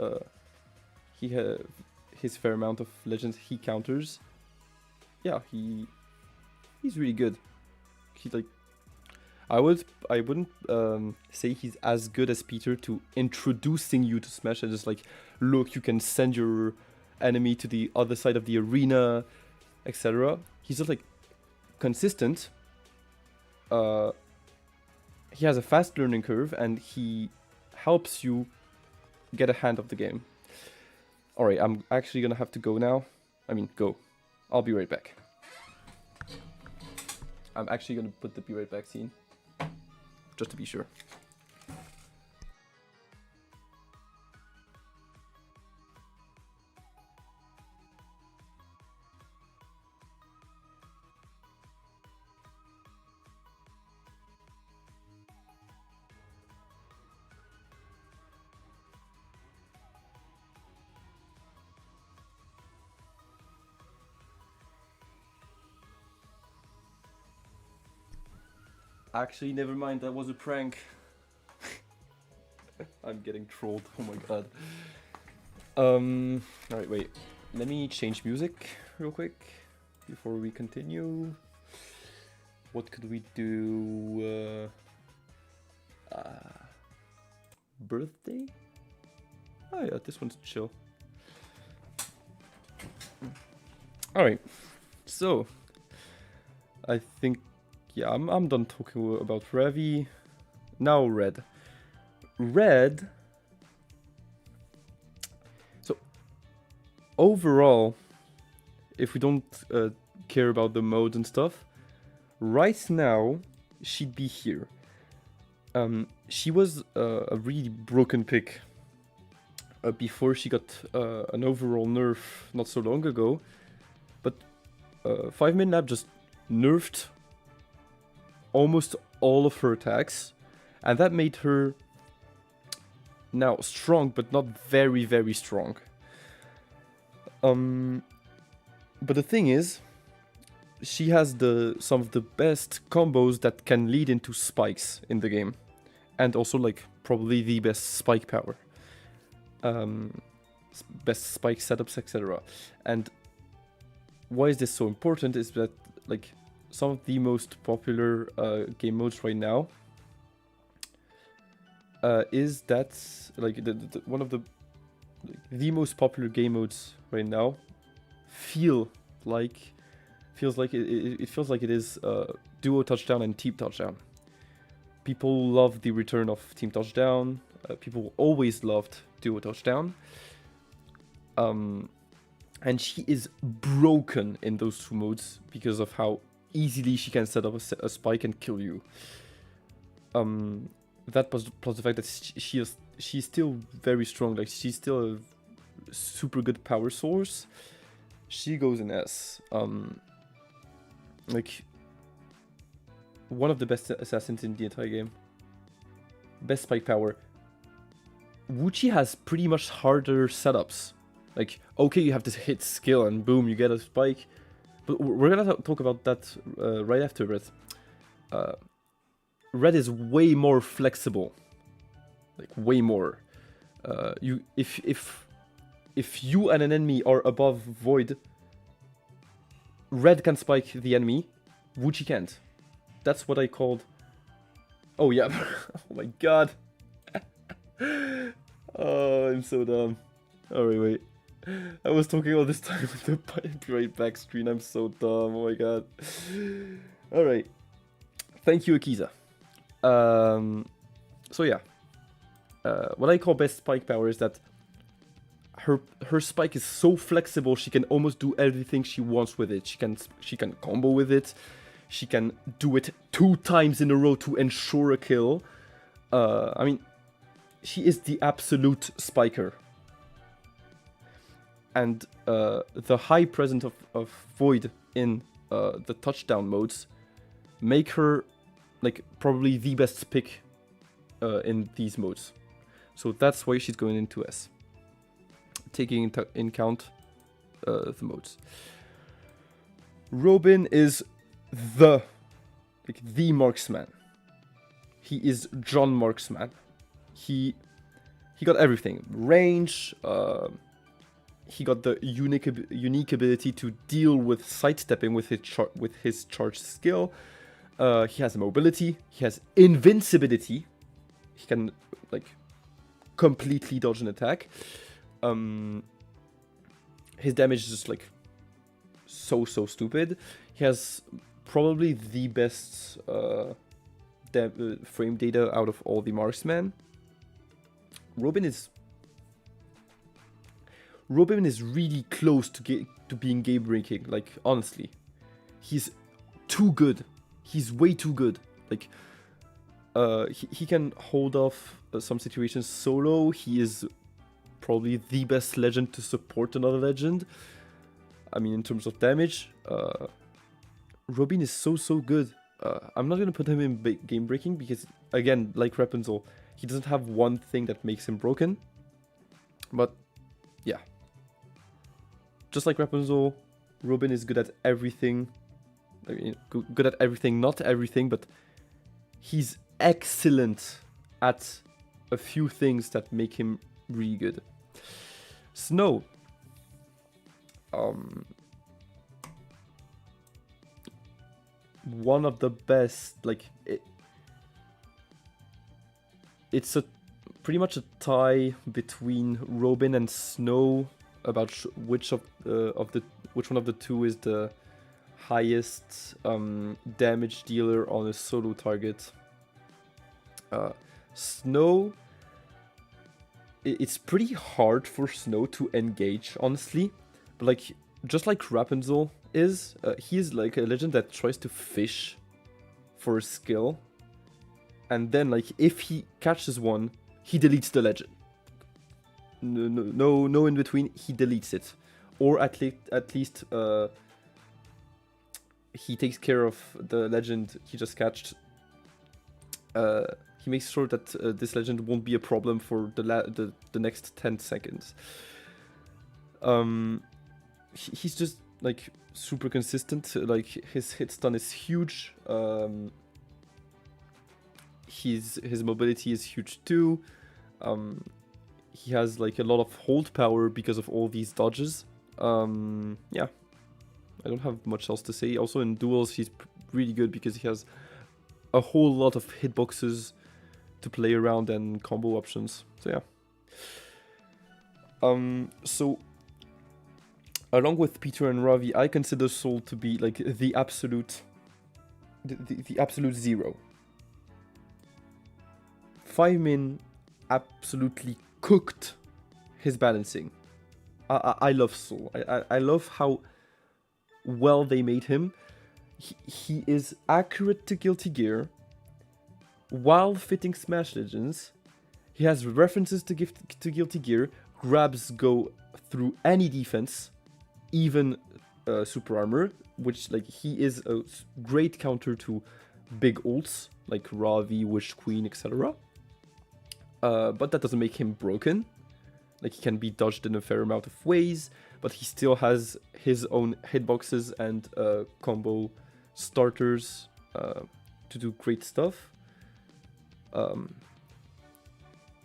his fair amount of legends he counters. Yeah, he's really good. He's like, I wouldn't say he's as good as Peter to introducing you to Smash and just like, look, you can send your enemy to the other side of the arena, etc. He's just like consistent. He has a fast learning curve and he helps you get a hand of the game. Alright, I'm actually gonna have to go now. I mean, go. I'll be right back. I'm actually gonna put the be right back scene, just to be sure. Actually, never mind, that was a prank. I'm getting trolled, oh my god. Alright, wait. Let me change music real quick before we continue. What could we do? Birthday? Oh yeah, this one's chill. Alright, so I think, yeah, I'm done talking about Ravi. Now Red. Red. So overall, if we don't care about the modes and stuff, right now she'd be here. She was a really broken pick before she got an overall nerf not so long ago, but 5-minute nap just nerfed almost all of her attacks, and that made her now strong, but not very, very strong. But the thing is, she has some of the best combos that can lead into spikes in the game, and also like probably the best spike power, best spike setups, etc. And why is this so important is that like some of the most popular game modes right now is that like one of the most popular game modes right now feels like it is duo touchdown and team touchdown. People love the return of team touchdown. People always loved duo touchdown. And she is broken in those two modes because of how easily she can set up a spike and kill you. That plus the fact that she's still very strong. Like she's still a super good power source. She goes in S. Like one of the best assassins in the entire game. Best spike power. Wrootie has pretty much harder setups. Like, okay, you have this hit skill and boom, you get a spike. But we're gonna talk about that right after Red. Red is way more flexible. Like, way more. If you and an enemy are above Void, Red can spike the enemy, Wrootie can't. That's what I called... Oh, yeah. Oh my god. Oh, I'm so dumb. Alright, wait. I was talking all this time with the right back screen. I'm so dumb. Oh my god. Alright. Thank you, Akiza. So yeah. What I call best spike power is that her spike is so flexible she can almost do everything she wants with it. She can combo with it. She can do it 2 times in a row to ensure a kill. I mean, she is the absolute spiker. And the high presence of Void in the touchdown modes make her like probably the best pick in these modes. So that's why she's going into S. Taking into account the modes. Robin is the marksman. He is John Marksman. He got everything. Range, he got the unique ability to deal with sidestepping with his charge skill. He has mobility. He has invincibility. He can like completely dodge an attack. His damage is just like so stupid. He has probably the best frame data out of all the marksmen. Robin is really close to being game breaking. Like honestly, he's too good. He's way too good. Like he can hold off some situations solo. He is probably the best legend to support another legend. I mean, in terms of damage, Robin is so good. I'm not gonna put him in game breaking because, again, like Rapunzel, he doesn't have one thing that makes him broken. But yeah, just like Rapunzel, Robin is good at everything. I mean, good at everything, not everything, but he's excellent at a few things that make him really good. Snow. One of the best, like, it's a pretty much a tie between Robin and Snow about which one of the two is the highest damage dealer on a solo target. Snow, it's pretty hard for Snow to engage, honestly, but like just like Rapunzel is, he is like a legend that tries to fish for a skill, and then like if he catches one, he deletes the legend. No in between. He deletes it, or at least he takes care of the legend he just catched. He makes sure that this legend won't be a problem for the next 10 seconds. He's just like super consistent. Like his hit stun is huge. His mobility is huge too. He has like a lot of hold power because of all these dodges. Yeah, I don't have much else to say. Also in duels, he's really good because he has a whole lot of hitboxes to play around and combo options. So yeah. So along with Peter and Ravi, I consider Soul to be like the absolute zero. 5min absolutely cooked his balancing. I love Soul. I love how well they made him. He is accurate to Guilty Gear while fitting Smash Legends. He has references to Guilty Gear. Grabs go through any defense, even Super Armor, which like he is a great counter to big ults like Ravi, Wish Queen, etc. But that doesn't make him broken. Like he can be dodged in a fair amount of ways, but he still has his own hitboxes and combo starters to do great stuff.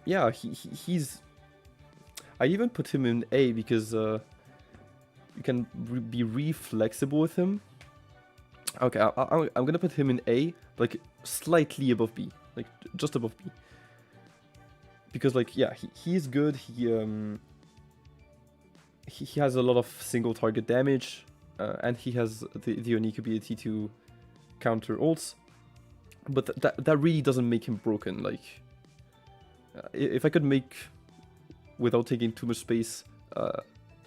Yeah, he's. I even put him in A because you can be really flexible with him. Okay, I'm gonna put him in A, like slightly above B, like just above B. Because like yeah, he is good. He has a lot of single target damage, and he has the unique ability to counter ults. But that really doesn't make him broken. Like if I could make, without taking too much space, a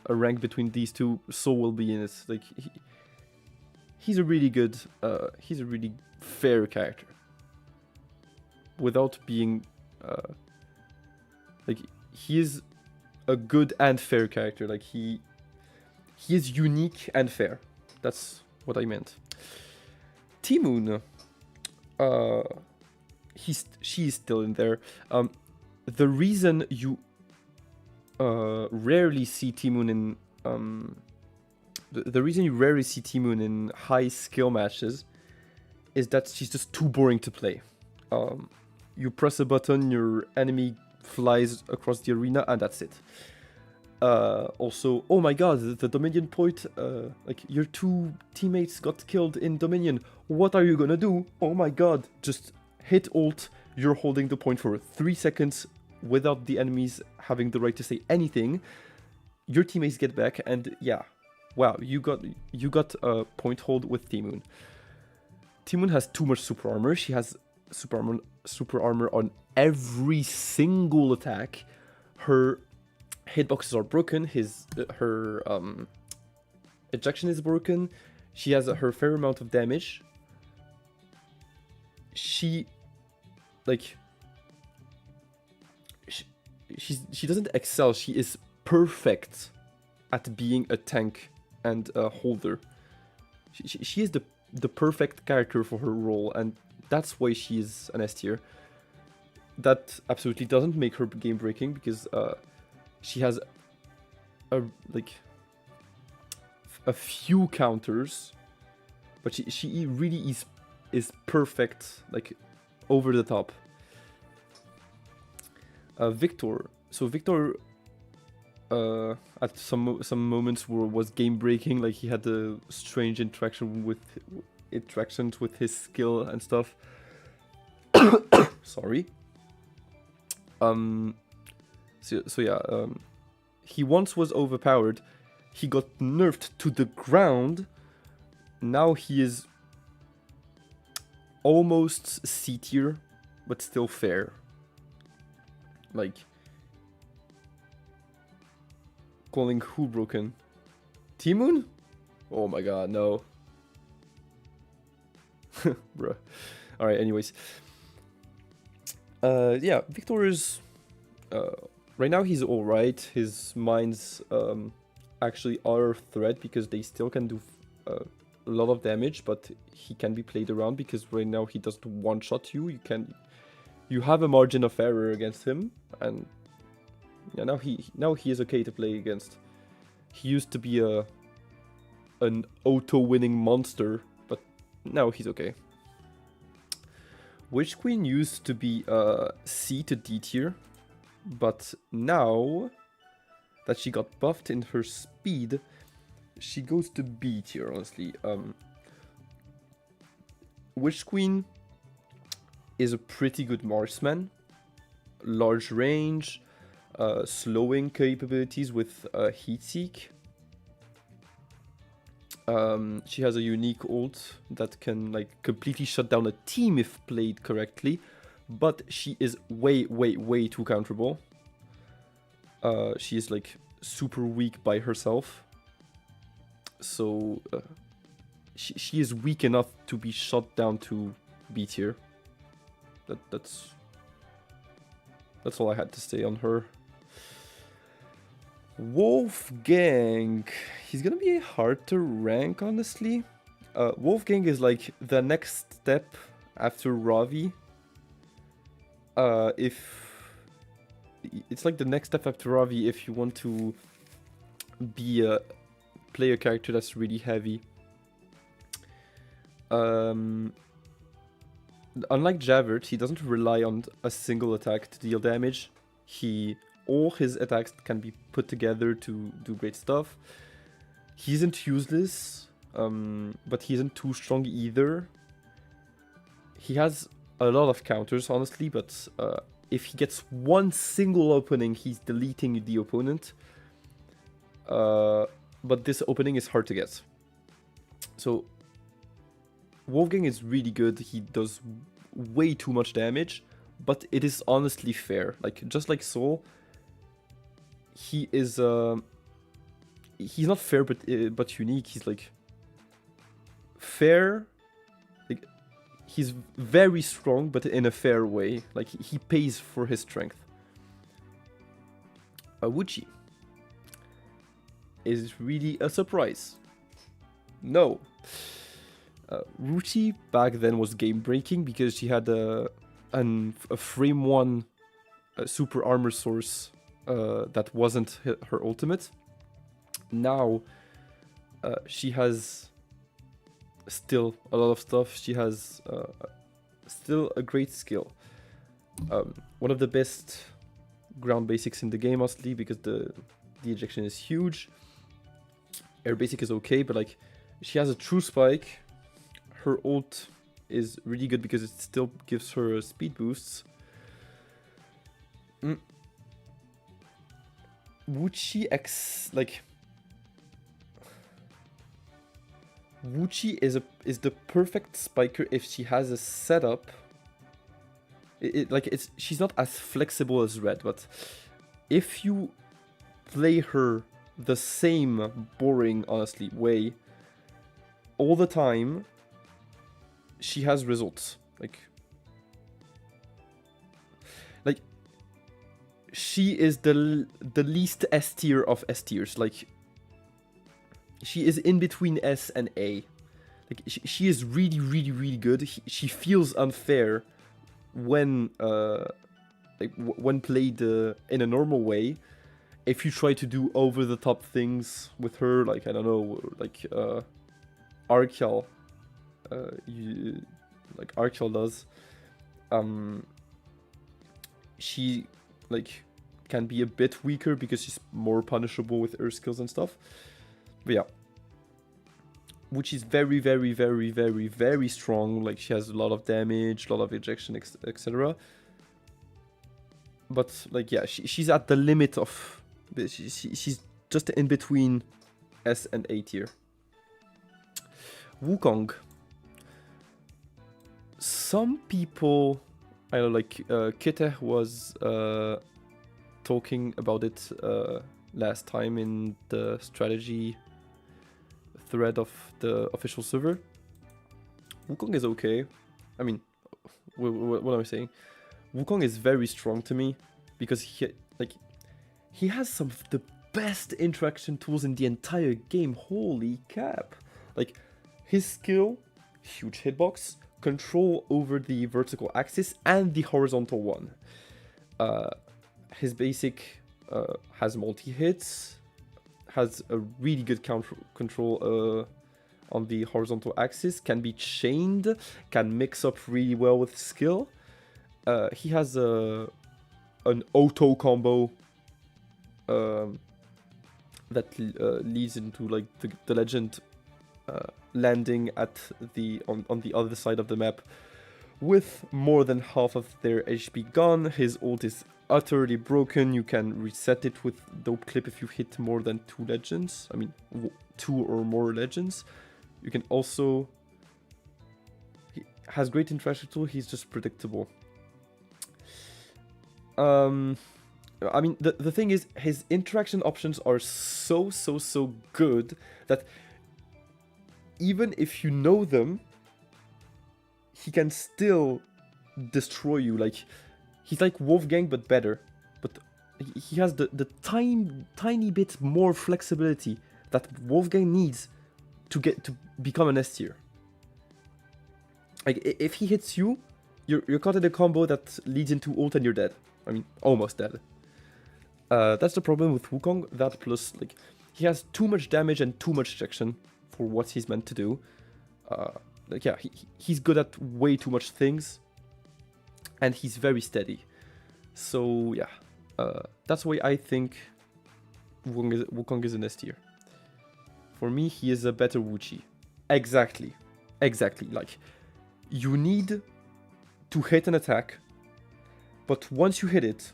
rank between these two, Soul will be in it. Like he's a really good, he's a really fair character. Without being, like he is a good and fair character. Like he is unique and fair. That's what I meant. T-Moon. She's still in there. The reason you rarely see T-Moon in the reason you rarely see T-Moon in high skill matches is that she's just too boring to play. You press a button, your enemy flies across the arena, and that's it. Also, oh my god, the Dominion point, like your two teammates got killed in Dominion. What are you gonna do? Oh my god, just hit ult, you're holding the point for 3 seconds without the enemies having the right to say anything. Your teammates get back, and yeah, wow, you got a point hold with T-Moon. T-Moon has too much super armor. She has super armor on every single attack. Her hitboxes are broken. Her ejection is broken. She has her fair amount of damage. She doesn't excel. She is perfect at being a tank and a holder. She is the perfect character for her role, and that's why she is an S tier. That absolutely doesn't make her game breaking, because she has a few counters, but she really is perfect, like over the top. Victor. So Victor, at some moments was game breaking. Like he had a strange interactions with his skill and stuff. Sorry. So yeah. He once was overpowered. He got nerfed to the ground. Now he is almost C tier, but still fair. Like, calling who broken? T-Moon? Oh my god, no. Bruh. Alright, anyways. Yeah, Victor is... right now he's alright. His mines actually are a threat because they still can do a lot of damage, but he can be played around because right now he doesn't one-shot you. You have a margin of error against him, and yeah, now he is okay to play against. He used to be an auto-winning monster, but now he's okay. Witch Queen used to be C to D tier, but now that she got buffed in her speed, she goes to B tier, honestly. Witch Queen is a pretty good marksman. Large range, slowing capabilities with Heat Seek. She has a unique ult that can like completely shut down a team if played correctly, but she is way too counterable. She is like super weak by herself, so she is weak enough to be shot down to B tier. That's all I had to say on her. Wolfgang, he's gonna be hard to rank, honestly. Wolfgang is like the next step after Ravi. If it's like the next step after Ravi if you want to be play a character that's really heavy. Unlike Jabbert, he doesn't rely on a single attack to deal damage. All his attacks can be put together to do great stuff. He isn't useless, but he isn't too strong either. He has a lot of counters, honestly, but if he gets one single opening, he's deleting the opponent. But this opening is hard to get. So Wolfgang is really good. He does way too much damage, but it is honestly fair. Like, just like Soul, he is he's not fair but unique. He's like fair. Like, he's very strong, but in a fair way. Like, he pays for his strength. Wukong is really a surprise. No. Wrootie back then was game breaking because she had a frame 1 super armor source that wasn't her ultimate. Now she has still a lot of stuff. She has still a great skill. One of the best ground basics in the game, honestly, because the ejection is huge. Air basic is okay, but like, she has a true spike. Her ult is really good because it still gives her speed boosts. Wukong is the perfect spiker if she has a setup. She's not as flexible as Red, but if you play her the same boring, honestly, way all the time, she has results. Like she is the least S tier of S tiers. Like, she is in between S and A. Like, she is really good. She feels unfair when when played in a normal way. If you try to do over the top things with her, like, I don't know, like Arkel, like Arkel does, She like can be a bit weaker because she's more punishable with her skills and stuff. But yeah, which is very, very, very, very, very strong. Like she has a lot of damage, a lot of ejection, etc. But like yeah, she's at the limit of. She's just in between S and A tier. Wukong. Some people, I know, like Kite was talking about it last time in the strategy thread of the official server. Wukong is okay. I mean, what am I saying? Wukong is very strong to me because he has some of the best interaction tools in the entire game. Holy cap! Like his skill, huge hitbox, control over the vertical axis and the horizontal one. His basic has multi-hits, has a really good control on the horizontal axis, can be chained, can mix up really well with skill. He has an auto combo that leads into like the legend landing at on the other side of the map with more than half of their HP gone. His ult is utterly broken. You can reset it with dope clip if you hit more than 2 legends. I mean, 2 or more legends. You can also... He has great interaction tool. He's just predictable. I mean, the thing is, his interaction options are so good that even if you know them, he can still destroy you. Like, he's like Wolfgang, but better. But he has the tiny bit more flexibility that Wolfgang needs to become an S tier. Like, if he hits you, you're caught in a combo that leads into ult and you're dead. I mean, almost dead. That's the problem with Wukong. That plus, like, he has too much damage and too much ejection for what he's meant to do. Like, yeah, he's good at way too much things. And he's very steady. So, yeah. That's why I think Wukong is an S tier. For me, he is a better Wuchi. Exactly. Exactly. Like, you need to hit an attack, but once you hit it,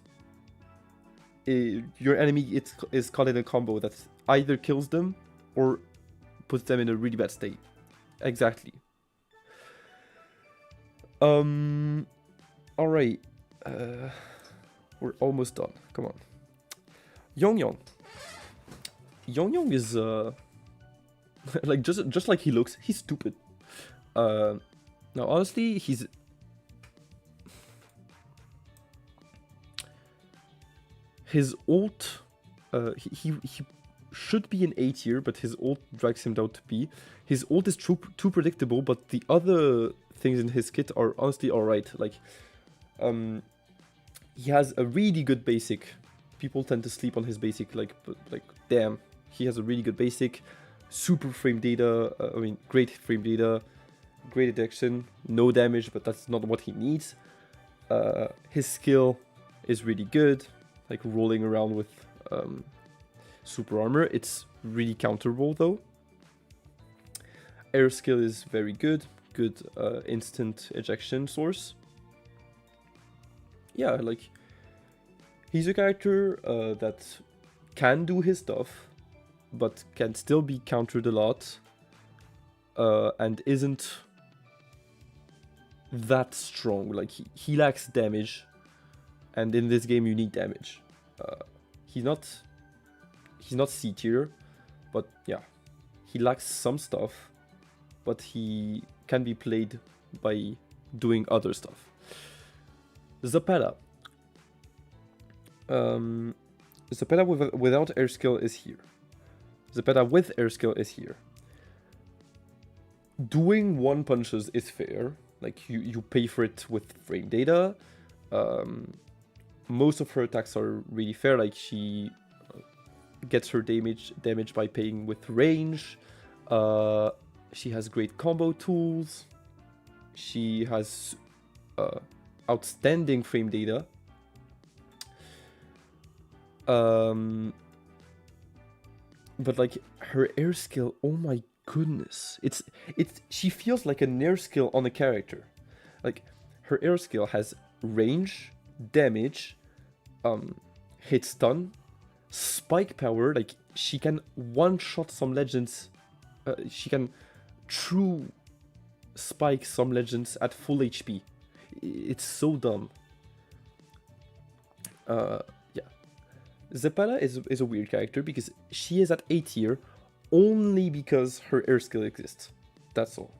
your enemy is caught in a combo that either kills them or puts them in a really bad state. Exactly. Alright. We're almost done. Come on. Yong. Yong is like just like he looks, he's stupid. Now honestly, his ult, he should be an A tier, but his ult drags him down to B. His ult is too predictable, but the other things in his kit are honestly alright. Like, he has a really good basic. People tend to sleep on his basic, but damn, he has a really good basic. Super frame data, I mean, great frame data, great detection, no damage, but that's not what he needs. His skill is really good, like rolling around with super armor. It's really counterable though. Air skill is very good, instant ejection source. Yeah, like, he's a character that can do his stuff, but can still be countered a lot, and isn't that strong. Like, he lacks damage, and in this game you need damage. He's not C tier, but yeah, he lacks some stuff, but he can be played by doing other stuff. Zapetta. Zapetta without air skill is here. Zapetta with air skill is here. Doing one punches is fair. Like, you pay for it with frame data. Most of her attacks are really fair. Like, she gets her damage by paying with range. She has great combo tools. She has outstanding frame data. But like her air skill, oh my goodness, it's she feels like an air skill on a character. Like her air skill has range, damage, hit stun, spike power. Like she can one shot some legends. She can true spike some legends at full HP. It's so dumb. Zapetta is a weird character because she is at A tier only because her air skill exists. That's all.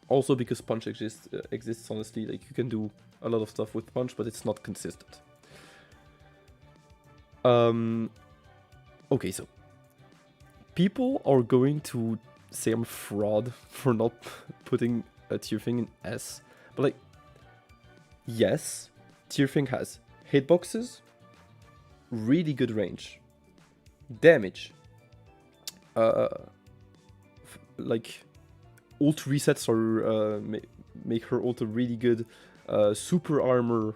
Also because punch exists honestly. Like you can do a lot of stuff with punch, but it's not consistent. Okay, so people are going to say I'm a fraud for not putting a tier thing in S, but like, yes, tier thing has hitboxes, really good range, damage, like ult resets are make her ult a really good super armor,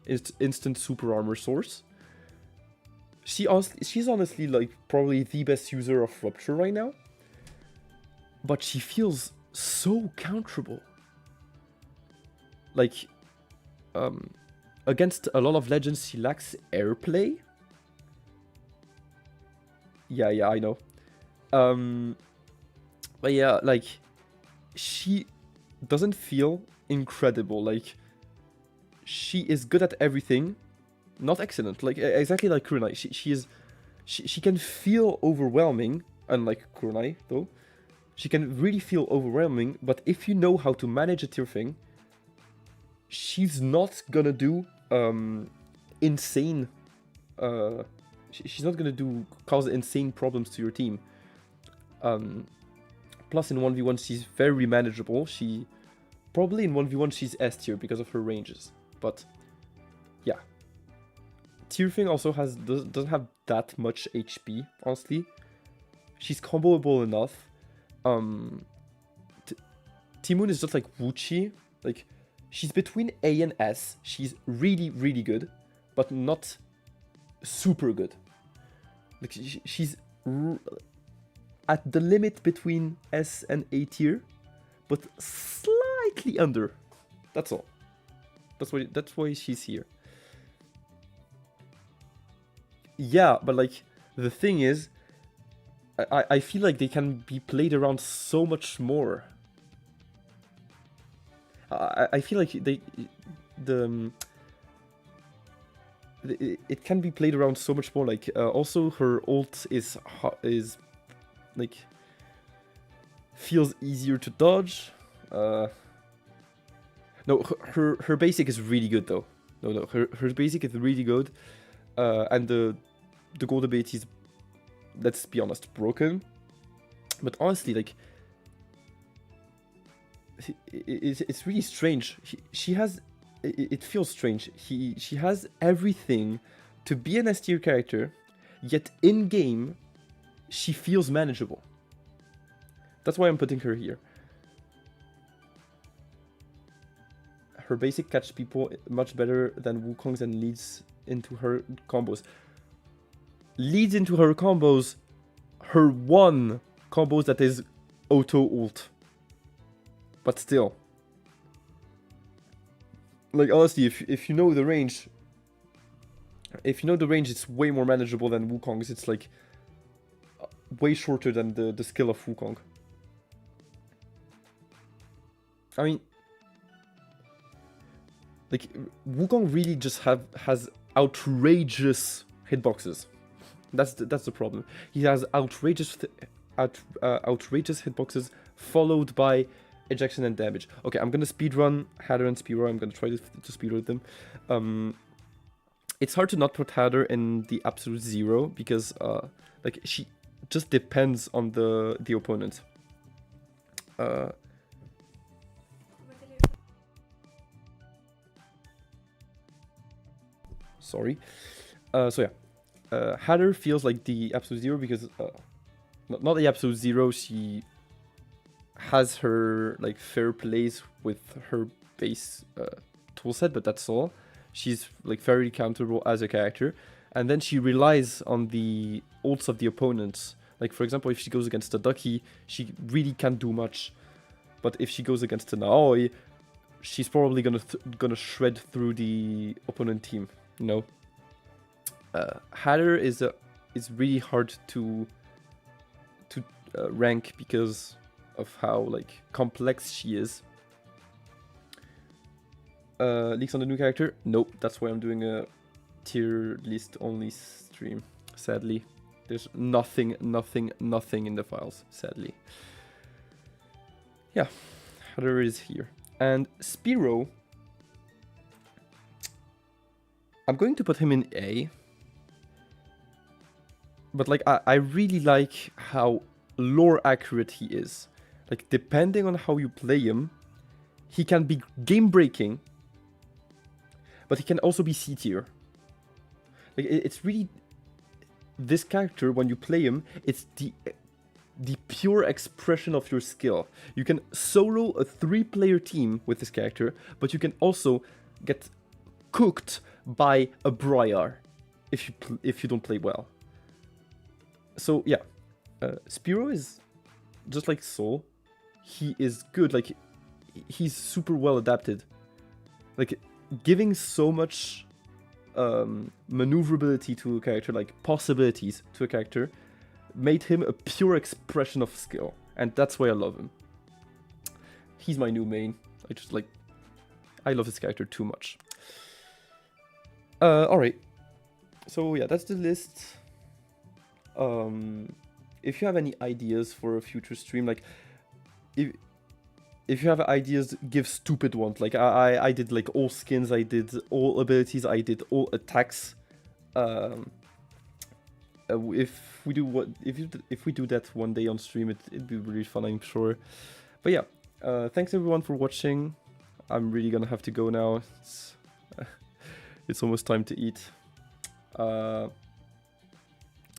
instant super armor source. She's honestly like probably the best user of Rupture right now, but she feels so counterable. Like, against a lot of legends, she lacks airplay. Yeah, I know. But yeah, like, she doesn't feel incredible. Like, she is good at everything, not excellent. Like, exactly like Kunai. She can feel overwhelming, unlike Kunai, though. She can really feel overwhelming, but if you know how to manage a tier thing, she's not gonna do insane. She's not gonna cause insane problems to your team. Plus, in 1v1, she's very manageable. Probably in 1v1 she's S tier because of her ranges. But yeah, tier thing also doesn't have that much HP. Honestly, she's comboable enough. Timoon is just like Wrootie. Like, she's between A and S. She's really, really good, but not super good. Like, she's at the limit between S and A tier, but slightly under. That's all. That's why she's here. Yeah, but like, the thing is, I feel like they can be played around so much more. I feel like it can be played around so much more. Like, also her ult is like feels easier to dodge. No, her basic is really good though. No, her basic is really good, and the gold ability is, let's be honest, broken. But honestly, like, it's really strange. She has, it feels strange. She has everything to be an S tier character, yet in game, she feels manageable. That's why I'm putting her here. Her basic catch people much better than Wukong's and leads into her combos. Her one combos that is auto ult. But still. Like, honestly, if you know the range, it's way more manageable than Wukong's. It's like way shorter than the skill of Wukong. I mean, like, Wukong really just has outrageous hitboxes. That's the problem. He has outrageous hitboxes followed by ejection and damage. Okay, I'm gonna speedrun Hatter and Spiro. I'm gonna try to speedrun them. It's hard to not put Hatter in the absolute zero because like, she just depends on the opponent. Sorry. So yeah. Hatter feels like the absolute zero because not the absolute zero. She has her like fair plays with her base toolset, but that's all. She's like very counterable as a character, and then she relies on the ults of the opponents. Like for example, if she goes against a Ducky, she really can't do much. But if she goes against an Aoi, she's probably gonna shred through the opponent team. You know, Hatter is really hard to rank because of how like complex she is. Leaks on the new character? Nope. That's why I'm doing a tier list only stream. Sadly, there's nothing in the files. Sadly. Yeah, Hatter is here. And Spiro, I'm going to put him in A. But like, I really like how lore accurate he is. Like, depending on how you play him, he can be game breaking, but he can also be C tier. Like, it's really, this character, when you play him, it's the pure expression of your skill. You can solo a 3-player team with this character, but you can also get cooked by a Briar if you don't play well. So yeah, Spiro is just like Soul. He is good. Like, he's super well adapted. Like, giving so much maneuverability to a character, like possibilities to a character, made him a pure expression of skill, and that's why I love him. He's my new main. I love this character too much. Alright. So yeah, that's the list. If you have any ideas for a future stream, like if you have ideas, give stupid ones. Like I did like all skins, I did all abilities, I did all attacks. If we do that one day on stream, it'd be really fun, I'm sure. But yeah, thanks everyone for watching. I'm really gonna have to go now. It's almost time to eat.